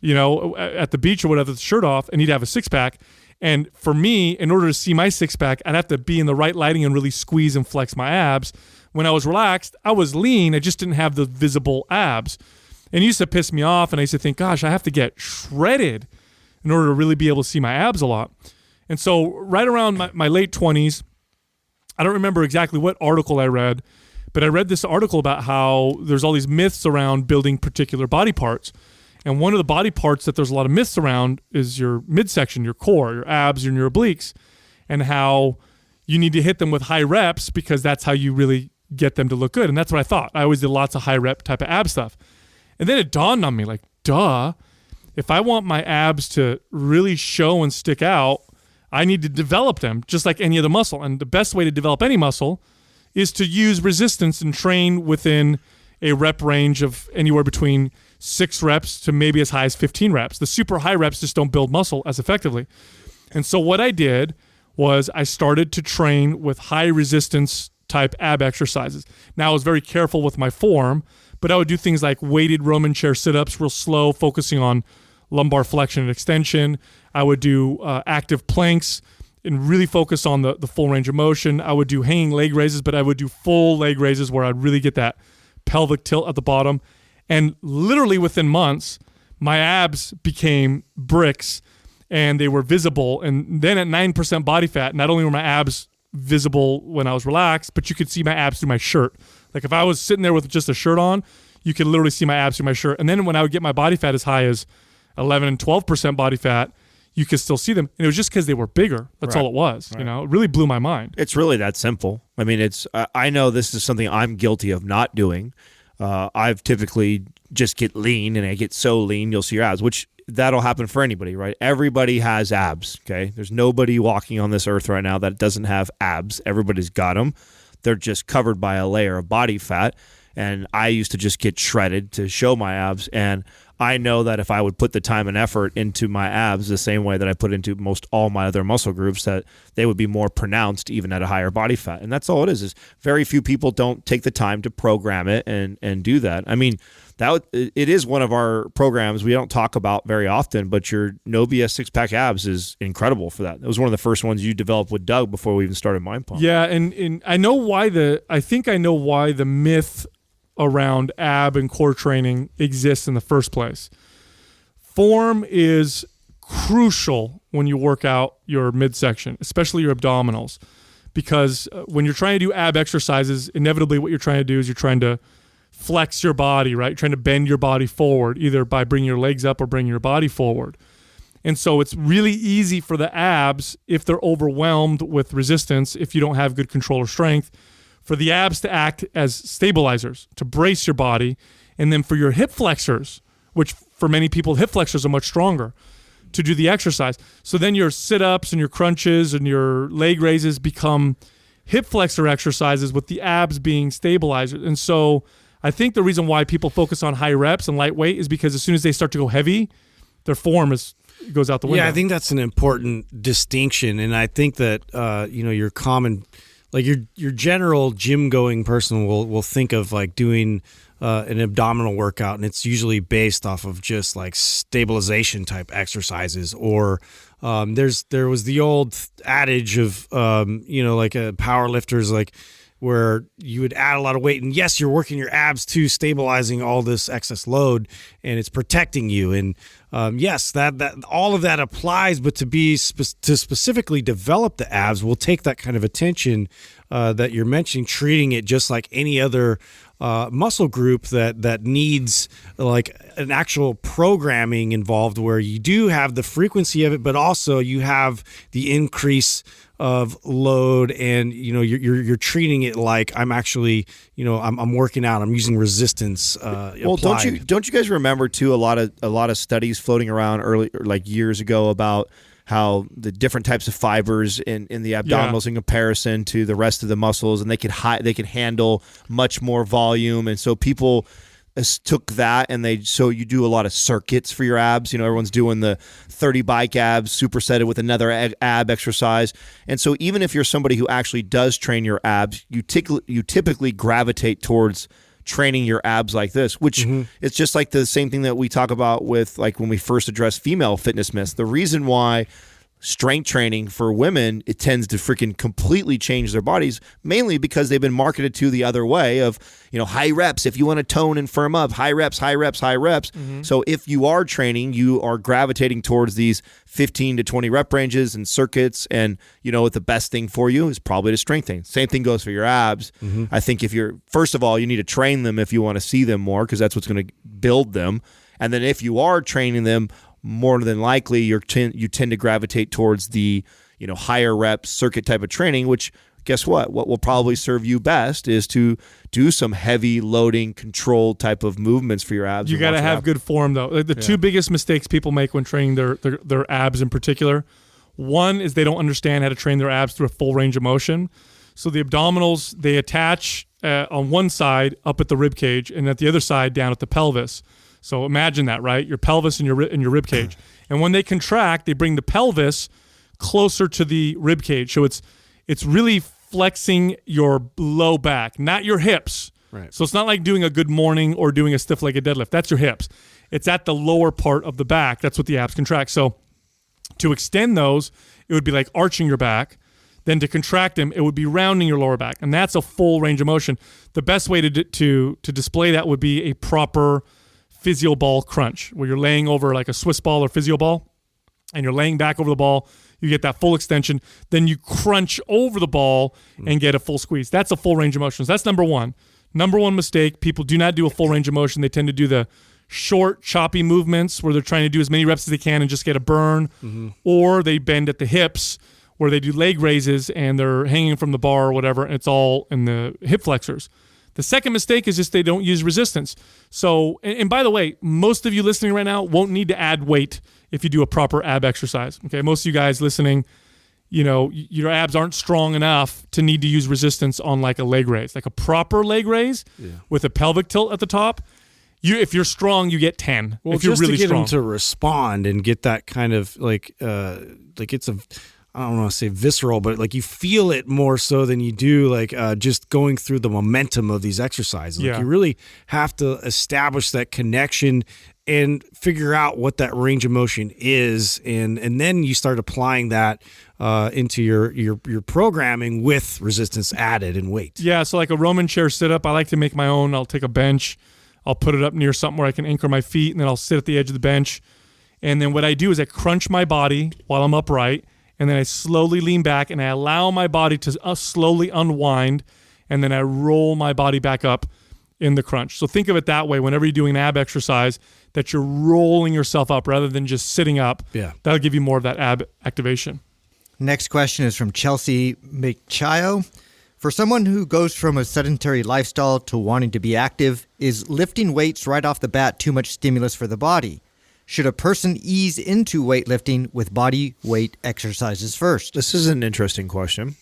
at the beach or whatever, with the shirt off, and he'd have a six-pack. And for me, in order to see my six-pack, I'd have to be in the right lighting and really squeeze and flex my abs. When I was relaxed, I was lean. I just didn't have the visible abs. And it used to piss me off, and I used to think, gosh, I have to get shredded in order to really be able to see my abs a lot. And so right around my late 20s, I don't remember exactly what article I read, but I read this article about how there's all these myths around building particular body parts. And one of the body parts that there's a lot of myths around is your midsection, your core, your abs, and your obliques, and how you need to hit them with high reps because that's how you really get them to look good. And that's what I thought. I always did lots of high rep type of ab stuff. And then it dawned on me, like, duh, if I want my abs to really show and stick out, I need to develop them just like any other muscle. And the best way to develop any muscle is to use resistance and train within a rep range of anywhere between 6 reps to maybe as high as 15 reps. The super high reps just don't build muscle as effectively. And so what I did was I started to train with high resistance type ab exercises. Now I was very careful with my form, but I would do things like weighted Roman chair sit-ups real slow, focusing on lumbar flexion and extension. I would do active planks and really focus on the full range of motion. I would do hanging leg raises, but I would do full leg raises where I'd really get that pelvic tilt at the bottom. And literally within months, my abs became bricks and they were visible. And then at 9% body fat, not only were my abs visible when I was relaxed, but you could see my abs through my shirt. Like if I was sitting there with just a shirt on, you could literally see my abs through my shirt. And then when I would get my body fat as high as 11 and 12% body fat, you could still see them. And it was just because they were bigger. That's all it was. You know, it really blew my mind. It's really that simple. I mean, I know this is something I'm guilty of not doing. I've typically just get lean, and I get so lean, you'll see your abs, which that'll happen for anybody, right? Everybody has abs, okay? There's nobody walking on this earth right now that doesn't have abs. Everybody's got them. They're just covered by a layer of body fat. And I used to just get shredded to show my abs. And I know that if I would put the time and effort into my abs the same way that I put into most all my other muscle groups, that they would be more pronounced even at a higher body fat. And that's all it is very few people don't take the time to program it and do that. I mean, it is one of our programs we don't talk about very often, but your No BS six-pack abs is incredible for that. It was one of the first ones you developed with Doug before we even started Mind Pump. Yeah, and I know why the myth around ab and core training exists in the first place. Form is crucial when you work out your midsection, especially your abdominals, because when you're trying to do ab exercises, inevitably what you're trying to do is you're trying to flex your body, right? You're trying to bend your body forward, either by bringing your legs up or bringing your body forward. And so it's really easy for the abs, if they're overwhelmed with resistance, if you don't have good control or strength, for the abs to act as stabilizers, to brace your body, and then for your hip flexors, which for many people, hip flexors are much stronger, to do the exercise. So then your sit-ups and your crunches and your leg raises become hip flexor exercises with the abs being stabilizers. And so I think the reason why people focus on high reps and lightweight is because as soon as they start to go heavy, their form goes out the window. Yeah, I think that's an important distinction. And I think that, your common... Like your general gym going person will think of like doing an abdominal workout, and it's usually based off of just like stabilization type exercises. Or there was the old adage of like a power lifters, like where you would add a lot of weight, and yes, you're working your abs too, stabilizing all this excess load, and it's protecting you. And yes, that all of that applies, but to specifically develop the abs will take that kind of attention that you're mentioning, treating it just like any other muscle group that needs like an actual programming involved, where you do have the frequency of it, but also you have the increase of load, and you're treating it like I'm actually I'm working out, I'm using resistance. Well, applied. don't you guys remember too a lot of studies floating around early, like years ago, about how the different types of fibers in the abdominals in comparison to the rest of the muscles, and they could handle much more volume, and so people took that and so you do a lot of circuits for your abs. Everyone's doing the 30 bike abs supersetted with another ab exercise. And so even if you're somebody who actually does train your abs, you typically gravitate towards training your abs like this, which it's just like the same thing that we talk about with like when we first address female fitness myths. The reason why strength training for women, it tends to freaking completely change their bodies, mainly because they've been marketed to the other way of, high reps. If you want to tone and firm up, high reps, high reps, high reps. So if you are training, you are gravitating towards these 15 to 20 rep ranges and circuits. And what the best thing for you is probably to strength training. Same thing goes for your abs. I think first of all, you need to train them if you want to see them more, because that's what's going to build them. And then if you are training them, more than likely you tend to gravitate towards the higher reps circuit type of training, which guess what will probably serve you best is to do some heavy loading controlled type of movements for your abs. You got to have good form though. The two biggest mistakes people make when training their abs in particular, one is they don't understand how to train their abs through a full range of motion. So the abdominals, they attach on one side up at the rib cage and at the other side down at the pelvis. So imagine that, right? Your pelvis and your rib cage. And when they contract, they bring the pelvis closer to the rib cage. So it's really flexing your low back, not your hips. Right. So it's not like doing a good morning or doing a stiff-legged deadlift. That's your hips. It's at the lower part of the back. That's what the abs contract. So to extend those, it would be like arching your back. Then to contract them, it would be rounding your lower back. And that's a full range of motion. The best way to display that would be a proper physio ball crunch, where you're laying over like a Swiss ball or physio ball, and you're laying back over the ball. You get that full extension. Then you crunch over the ball and get a full squeeze. That's a full range of motion. So that's number one. Number one mistake, people do not do a full range of motion. They tend to do the short, choppy movements where they're trying to do as many reps as they can and just get a burn, or they bend at the hips where they do leg raises and they're hanging from the bar or whatever, and it's all in the hip flexors. The second mistake is just they don't use resistance. So, and by the way, most of you listening right now won't need to add weight if you do a proper ab exercise. Okay, most of you guys listening, your abs aren't strong enough to need to use resistance on like a leg raise, like a proper leg raise with a pelvic tilt at the top. If you're strong, you get 10. Well, if you're just really to get strong, them to respond and get that kind of like it's a. I don't want to say visceral, but like you feel it more so than you do like just going through the momentum of these exercises. Like you really have to establish that connection and figure out what that range of motion is, and then you start applying that into your programming with resistance added and weight. Yeah, so like a Roman chair sit-up, I like to make my own. I'll take a bench, I'll put it up near something where I can anchor my feet, and then I'll sit at the edge of the bench. And then what I do is I crunch my body while I'm upright, and then I slowly lean back and I allow my body to slowly unwind, and then I roll my body back up in the crunch. So think of it that way whenever you're doing an ab exercise, that you're rolling yourself up rather than just sitting up. Yeah. That'll give you more of that ab activation. Next question is from Chelsea McChio. For someone who goes from a sedentary lifestyle to wanting to be active, is lifting weights right off the bat too much stimulus for the body? Should a person ease into weightlifting with body weight exercises first? This is an interesting question,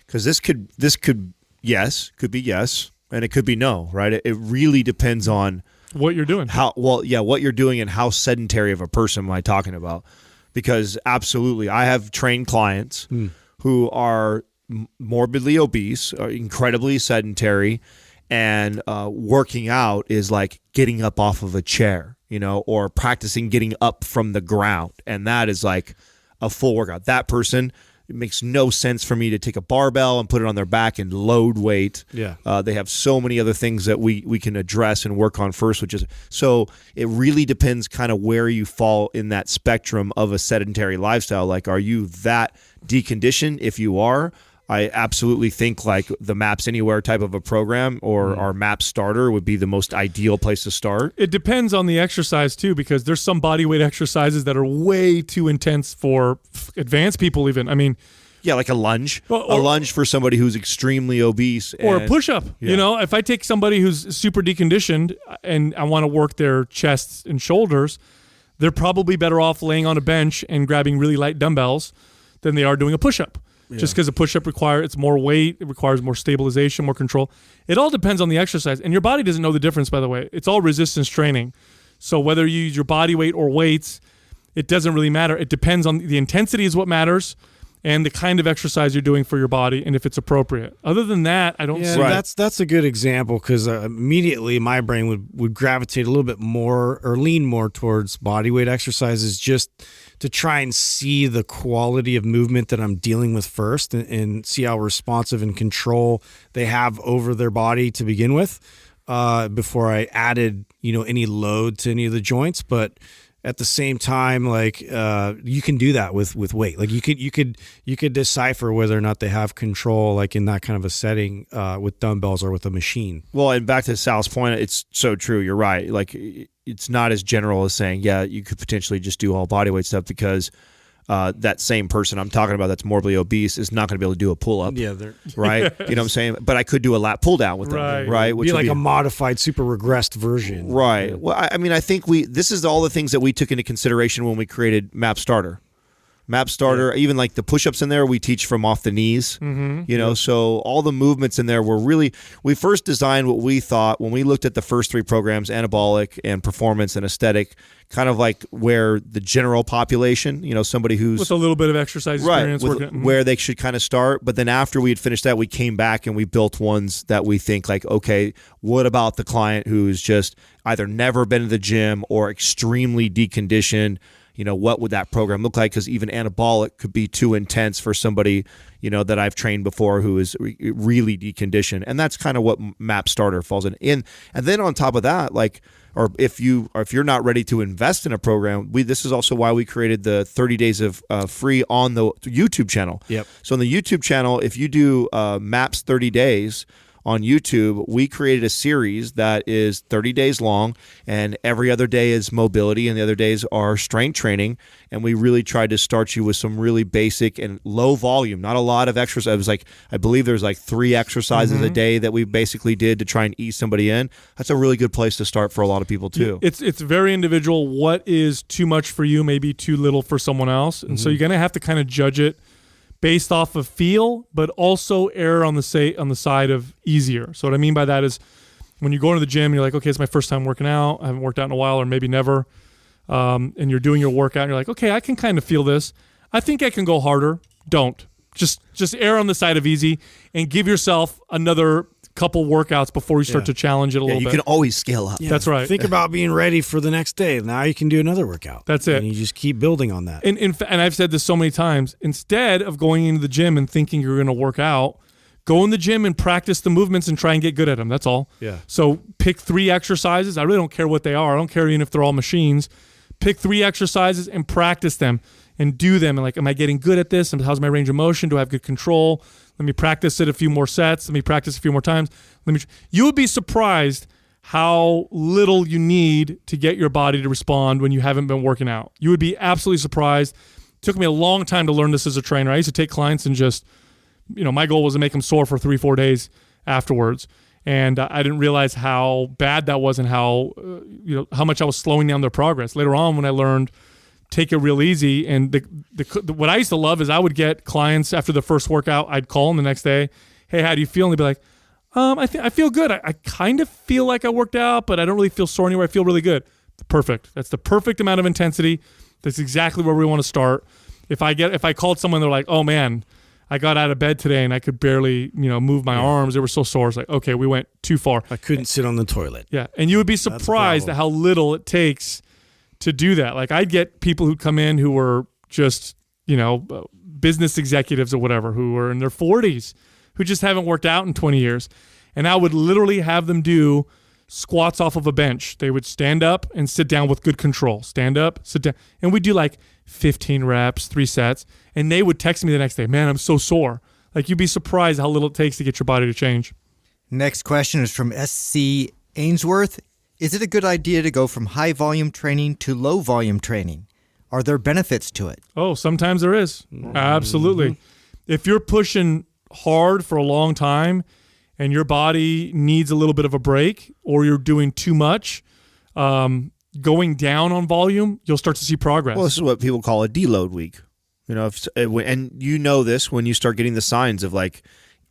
because this could be yes, and it could be no, right? It really depends on what you're doing. What you're doing and how sedentary of a person am I talking about? Because absolutely, I have trained clients who are morbidly obese, are incredibly sedentary, and working out is like getting up off of a chair, or practicing getting up from the ground. And that is like a full workout. That person, it makes no sense for me to take a barbell and put it on their back and load weight. Yeah. They have so many other things that we can address and work on first, so it really depends kind of where you fall in that spectrum of a sedentary lifestyle. Like, are you that deconditioned? If you are, I absolutely think like the Maps Anywhere type of a program or our Maps Starter would be the most ideal place to start. It depends on the exercise too, because there's some body weight exercises that are way too intense for advanced people even. I mean, yeah, like a lunge. A lunge for somebody who's extremely obese. Or a push-up. Yeah. If I take somebody who's super deconditioned and I want to work their chests and shoulders, they're probably better off laying on a bench and grabbing really light dumbbells than they are doing a push-up. Just because a push-up it's more weight, it requires more stabilization, more control. It all depends on the exercise. And your body doesn't know the difference, by the way. It's all resistance training. So whether you use your body weight or weights, it doesn't really matter. It depends on the intensity is what matters. and the kind of exercise you're doing for your body and if it's appropriate. Other than that, I don't see. That's a good example because immediately my brain would gravitate a little bit more or lean more towards bodyweight exercises just to try and see the quality of movement that I'm dealing with first and see how responsive and control they have over their body to begin with before I added, any load to any of the joints. But at the same time, like you can do that with weight. Like you could decipher whether or not they have control, like in that kind of a setting with dumbbells or with a machine. Well, and back to Sal's point, it's so true. You're right. Like it's not as general as saying, yeah, you could potentially just do all bodyweight stuff because that same person I'm talking about that's morbidly obese is not going to be able to do a pull-up. Yeah, right. You know what I'm saying? But I could do a lat pull-down with them, right? Which would be like a modified, super regressed version. Right. Well, I mean, I think this is all the things that we took into consideration when we created Map Starter. Even like the push-ups in there, we teach from off the knees, so all the movements in there were we first designed what we thought when we looked at the first 3 programs, anabolic and performance and aesthetic, kind of like where the general population, somebody who's with a little bit of exercise experience, where they should kind of start. But then after we had finished that, we came back and we built ones that we think like, okay, what about the client who's just either never been to the gym or extremely deconditioned? What would that program look like? Because even anabolic could be too intense for somebody, that I've trained before who is really deconditioned. And that's kind of what Map Starter falls in. And then on top of that, or if you're not ready to invest in a program, this is also why we created the 30 days of free on the YouTube channel. Yep. So on the YouTube channel, if you do Maps 30 days, on YouTube, we created a series that is 30 days long, and every other day is mobility, and the other days are strength training. And we really tried to start you with some really basic and low volume, not a lot of exercise. It was I believe there's 3 exercises a day that we basically did to try and ease somebody in. That's a really good place to start for a lot of people too. It's very individual. What is too much for you, maybe too little for someone else, and so you're gonna have to kind of judge it based off of feel, but also err on the side of easier. So what I mean by that is when you go into the gym, you're like, okay, it's my first time working out. I haven't worked out in a while or maybe never. And you're doing your workout and you're like, okay, I can kind of feel this. I think I can go harder. Don't. Just err on the side of easy and give yourself another couple workouts before you start to challenge it a little bit. You can always scale up. Yeah. That's right. Think about being ready for the next day. Now you can do another workout. That's it. And you just keep building on that. And I've said this so many times, instead of going into the gym and thinking you're going to work out, go in the gym and practice the movements and try and get good at them. That's all. Yeah. So pick 3 exercises. I really don't care what they are. I don't care even if they're all machines. Pick 3 exercises and practice them and do them. And am I getting good at this? And how's my range of motion? Do I have good control? Let me practice it a few more sets. Let me practice a few more times. You would be surprised how little you need to get your body to respond when you haven't been working out. You would be absolutely surprised. It took me a long time to learn this as a trainer. I used to take clients and just, my goal was to make them sore for 3-4 days afterwards. And I didn't realize how bad that was and how much I was slowing down their progress. Later on, when I learned take it real easy, and what I used to love is I would get clients after the first workout. I'd call them the next day, hey, how do you feel? And they'd be like, I feel good. I kind of feel like I worked out, but I don't really feel sore anywhere. I feel really good. Perfect. That's the perfect amount of intensity. That's exactly where we want to start. If I called someone, they're like, oh man, I got out of bed today and I could barely, move my arms. They were so sore. It's like, okay, we went too far. I couldn't sit on the toilet. Yeah. And you would be surprised at how little it takes to do that. I'd get people who come in who were just, business executives or whatever, who were in their 40s, who just haven't worked out in 20 years. And I would literally have them do squats off of a bench. They would stand up and sit down with good control. Stand up, sit down. And we'd do 15 reps, 3 sets. And they would text me the next day, man, I'm so sore. You'd be surprised how little it takes to get your body to change. Next question is from SC Ainsworth. Is it a good idea to go from high volume training to low volume training? Are there benefits to it? Oh, sometimes there is. Absolutely. If you're pushing hard for a long time and your body needs a little bit of a break, or you're doing too much, going down on volume, you'll start to see progress. Well, this is what people call a deload week. And this when you start getting the signs of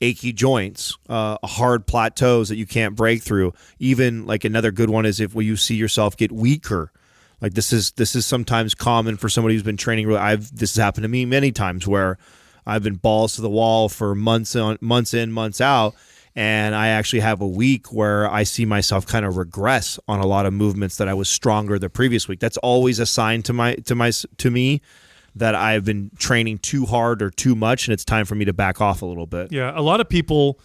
achy joints, hard plateaus that you can't break through. Even another good one is if you see yourself get weaker. This is sometimes common for somebody who's been training. This has happened to me many times where I've been balls to the wall for months in, months out. And I actually have a week where I see myself kind of regress on a lot of movements that I was stronger the previous week. That's always a sign to me that I've been training too hard or too much, and it's time for me to back off a little bit. Yeah, a lot of people.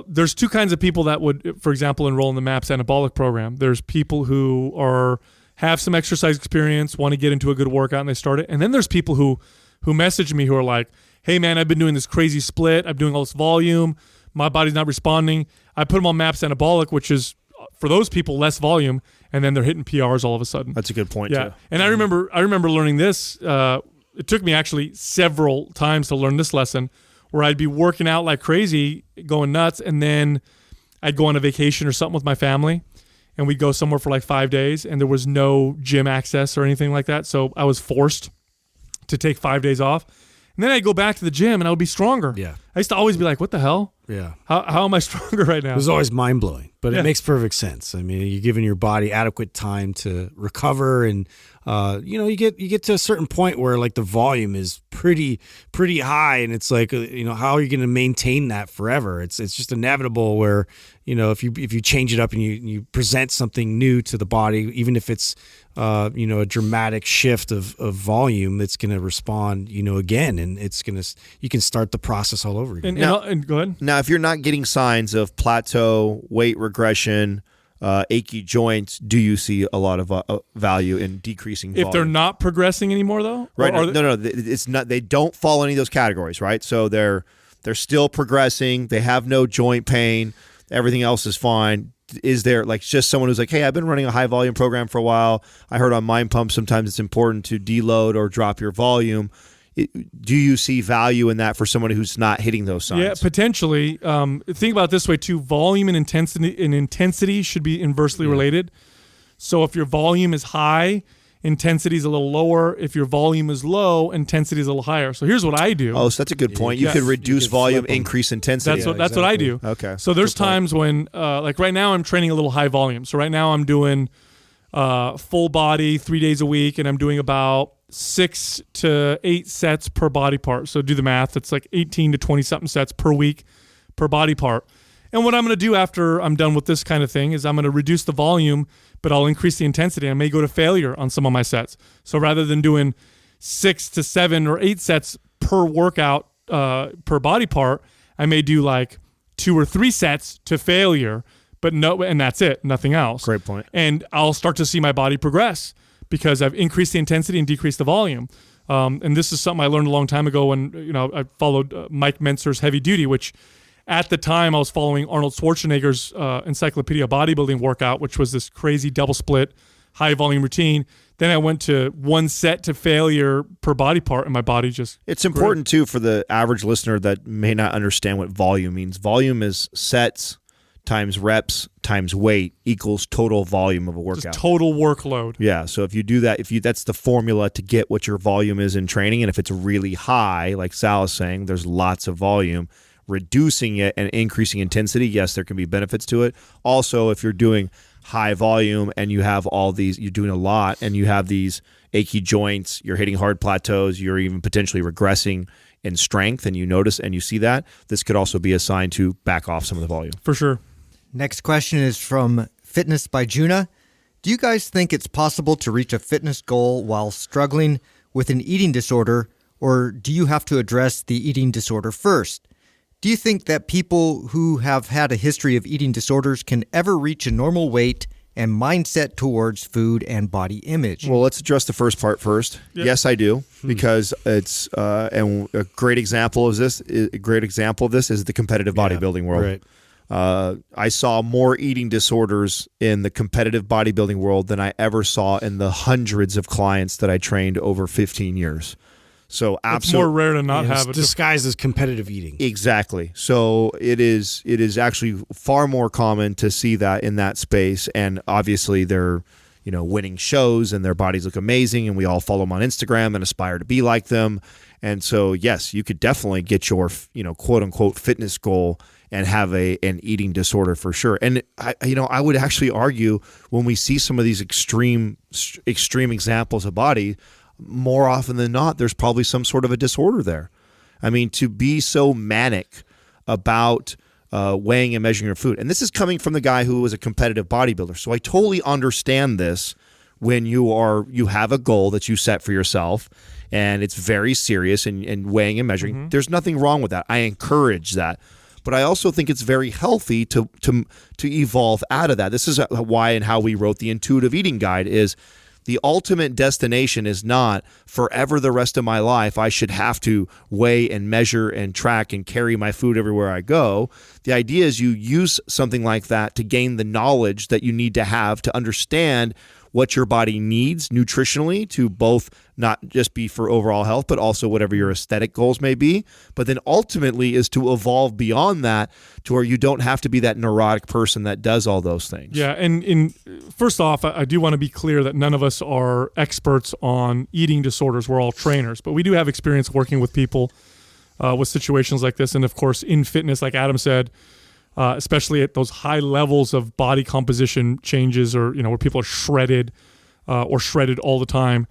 There's two kinds of people that would, for example, enroll in the MAPS anabolic program. There's people who have some exercise experience, want to get into a good workout, and they start it. And then there's people who message me who are like, "Hey, man, I've been doing this crazy split. I'm doing all this volume. My body's not responding." I put them on MAPS anabolic, which is for those people less volume, and then they're hitting PRs all of a sudden. That's a good point. Yeah, too. And I remember learning this. It took me actually several times to learn this lesson, where I'd be working out like crazy, going nuts, and then I'd go on a vacation or something with my family, and we'd go somewhere for like 5 days, and there was no gym access or anything like that, so I was forced to take 5 days off. And then I'd go back to the gym, and I would be stronger. Yeah. I used to always be like, what the hell? Yeah. How am I stronger right now? It was always mind-blowing, but Yeah. it makes perfect sense. I mean, you're giving your body adequate time to recover, and you get to a certain point where like the volume is pretty high, and it's like how are you going to maintain that forever? It's just inevitable where if you change it up and you present something new to the body, even if it's a dramatic shift of volume, it's going to respond again, and you can start the process all over again. And go ahead. Now, if you're not getting signs of plateau, weight regression, achy joints, do you see a lot of value in decreasing volume? If they're not progressing anymore, though? Right. No, it's not. They don't fall in any of those categories, right? So they're still progressing. They have no joint pain. Everything else is fine. Is there like just someone who's like, hey, I've been running a high volume program for a while. I heard on Mind Pump sometimes it's important to deload or drop your volume. Do you see value in that for someone who's not hitting those signs? Yeah, potentially. Think about it this way too: volume and intensity should be inversely related. So if your volume is high, intensity is a little lower. If your volume is low, intensity is a little higher. So here's what I do. Oh, so that's a good point. You could reduce volume, increase intensity. That's what I do. Okay. So there's times when, like right now, I'm training a little high volume. So right now I'm doing full body 3 days a week, and I'm doing about 6 to 8 sets per body part. So do the math. It's like 18 to 20 something sets per week per body part. And what I'm going to do after I'm done with this kind of thing is I'm going to reduce the volume, but I'll increase the intensity. I may go to failure on some of my sets. So rather than doing 6 to 7 or 8 sets per workout per body part, I may do like 2 or 3 sets to failure, and that's it, nothing else. Great point. And I'll start to see my body progress because I've increased the intensity and decreased the volume. And this is something I learned a long time ago when I followed Mike Mentzer's Heavy Duty, which at the time I was following Arnold Schwarzenegger's Encyclopedia Bodybuilding workout, which was this crazy double split, high volume routine. Then I went to 1 set to failure per body part, and my body just It's important too for the average listener that may not understand what volume means. Volume is sets times reps times weight equals total volume of a workout. just total workload. Yeah, so if you do that, that's the formula to get what your volume is in training. And if it's really high, like Sal is saying, there's lots of volume. Reducing it and increasing intensity, yes, there can be benefits to it. Also, if you're doing high volume and you have all these, you're doing a lot and you have these achy joints, you're hitting hard plateaus, you're even potentially regressing in strength, and you notice and you see that, this could also be a sign to back off some of the volume. For sure. Next question is from Fitness by Juna. Do you guys think it's possible to reach a fitness goal while struggling with an eating disorder, or do you have to address the eating disorder first? Do you think that people who have had a history of eating disorders can ever reach a normal weight and mindset towards food and body image? Well, let's address the first part first. Yep. Yes, I do, because it's and a great example of this. A great example of this is the competitive bodybuilding world. Right. I saw more eating disorders in the competitive bodybuilding world than I ever saw in the hundreds of clients that I trained over 15 years. So It's absolutely more rare to not It's have it. disguised as competitive eating. Exactly. So it is actually far more common to see that in that space, and obviously they're winning shows and their bodies look amazing, and we all follow them on Instagram and aspire to be like them. And so yes, you could definitely get your quote unquote fitness goal and have an eating disorder for sure. And I would actually argue when we see some of these extreme examples of body, more often than not, there's probably some sort of a disorder there. I mean, to be so manic about weighing and measuring your food. And this is coming from the guy who was a competitive bodybuilder. So I totally understand this when you have a goal that you set for yourself and it's very serious and weighing and measuring. Mm-hmm. There's nothing wrong with that. I encourage that. But I also think it's very healthy to evolve out of that. This is why and how we wrote the Intuitive Eating Guide is the ultimate destination is not forever the rest of my life I should have to weigh and measure and track and carry my food everywhere I go. The idea is you use something like that to gain the knowledge that you need to have to understand what your body needs nutritionally to both not just be for overall health, but also whatever your aesthetic goals may be. But then ultimately is to evolve beyond that to where you don't have to be that neurotic person that does all those things. Yeah, and first off, I do want to be clear that none of us are experts on eating disorders. We're all trainers, but we do have experience working with people with situations like this. And of course, in fitness, like Adam said, especially at those high levels of body composition changes or, where people are shredded or shredded all the time,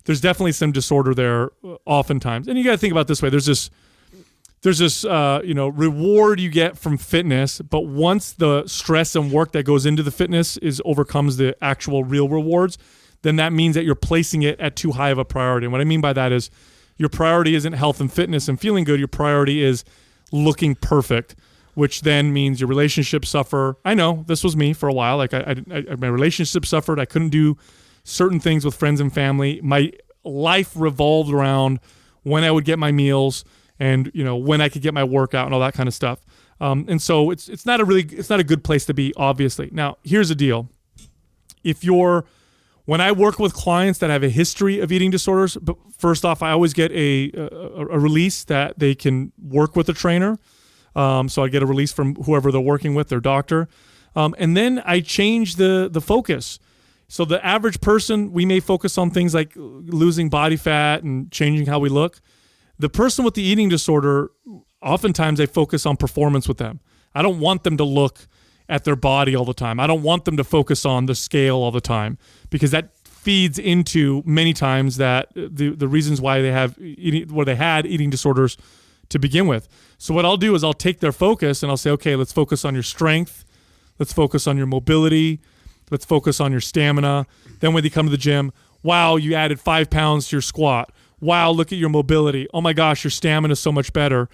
there's definitely some disorder there oftentimes. And you got to think about it this way. There's this reward you get from fitness, but once the stress and work that goes into the fitness overcomes the actual real rewards, then that means that you're placing it at too high of a priority. And what I mean by that is your priority isn't health and fitness and feeling good. Your priority is looking perfect, which then means your relationships suffer. I know this was me for a while. Like my relationship suffered. I couldn't do certain things with friends and family. My life revolved around when I would get my meals and when I could get my workout and all that kind of stuff. And so it's not a good place to be, obviously. Now here's the deal: when I work with clients that have a history of eating disorders, but first off, I always get a release that they can work with a trainer. So I get a release from whoever they're working with, their doctor. And then I change the focus. So the average person, we may focus on things like losing body fat and changing how we look. The person with the eating disorder, oftentimes I focus on performance with them. I don't want them to look at their body all the time. I don't want them to focus on the scale all the time, because that feeds into many times that the reasons why they had eating disorders to begin with. So what I'll do is I'll take their focus and I'll say, okay, let's focus on your strength. Let's focus on your mobility. Let's focus on your stamina. Then when they come to the gym, wow, you added 5 pounds to your squat. Wow, look at your mobility. Oh my gosh, your stamina is so much better.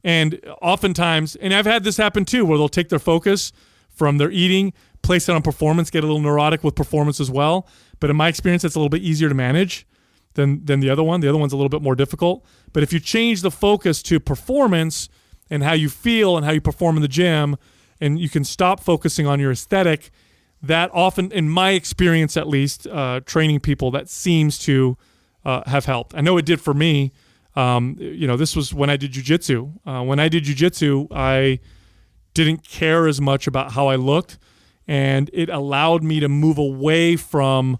And oftentimes, and I've had this happen too, where they'll take their focus from their eating, place it on performance, get a little neurotic with performance as well. But in my experience, it's a little bit easier to manage than the other one. The other one's a little bit more difficult. But if you change the focus to performance and how you feel and how you perform in the gym, and you can stop focusing on your aesthetic, that often, in my experience at least, training people, that seems to have helped. I know it did for me. This was when I did jiu-jitsu. When I did jiu-jitsu, I didn't care as much about how I looked, and it allowed me to move away from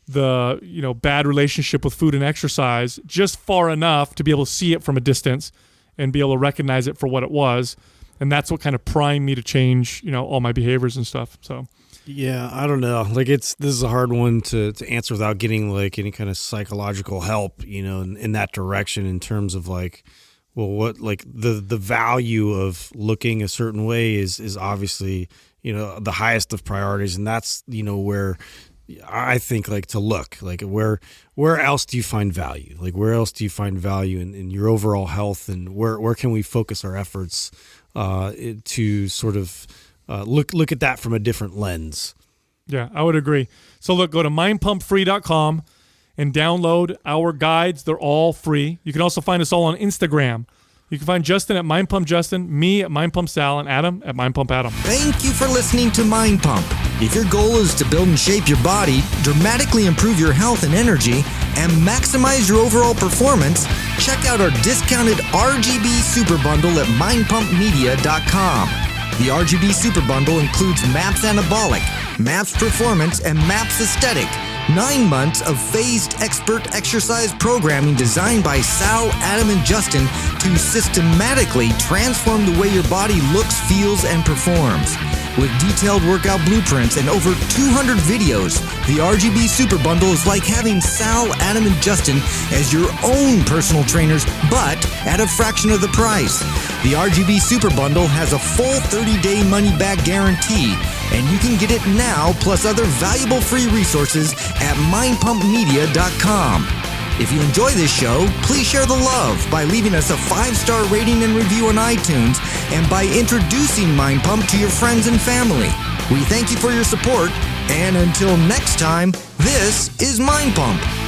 the bad relationship with food and exercise just far enough to be able to see it from a distance and be able to recognize it for what it was. And that's what kind of primed me to change, all my behaviors and stuff. So, yeah, I don't know. Like this is a hard one to answer without getting like any kind of psychological help, in that direction, in terms of like, well, what, like the value of looking a certain way is obviously, the highest of priorities. And that's, where I think like to look, like where else do you find value? Like where else do you find value in your overall health, and where can we focus our efforts to sort of look at that from a different lens? Yeah, I would agree. So look, go to mindpumpfree.com and download our guides. They're all free. You can also find us all on Instagram. You can find Justin at Mind Pump Justin, me at Mind Pump Sal, and Adam at Mind Pump Adam. Thank you for listening to Mind Pump. If your goal is to build and shape your body, dramatically improve your health and energy, and maximize your overall performance, check out our discounted RGB Super Bundle at mindpumpmedia.com. The RGB Super Bundle includes MAPS Anabolic, MAPS Performance, and MAPS Aesthetic, 9 months of phased expert exercise programming designed by Sal, Adam, and Justin to systematically transform the way your body looks, feels, and performs. With detailed workout blueprints and over 200 videos, the RGB Super Bundle is like having Sal, Adam, and Justin as your own personal trainers, but at a fraction of the price. The RGB Super Bundle has a full 30-day money-back guarantee, and you can get it now plus other valuable free resources at mindpumpmedia.com. If you enjoy this show, please share the love by leaving us a 5-star rating and review on iTunes and by introducing Mind Pump to your friends and family. We thank you for your support, and until next time, this is Mind Pump.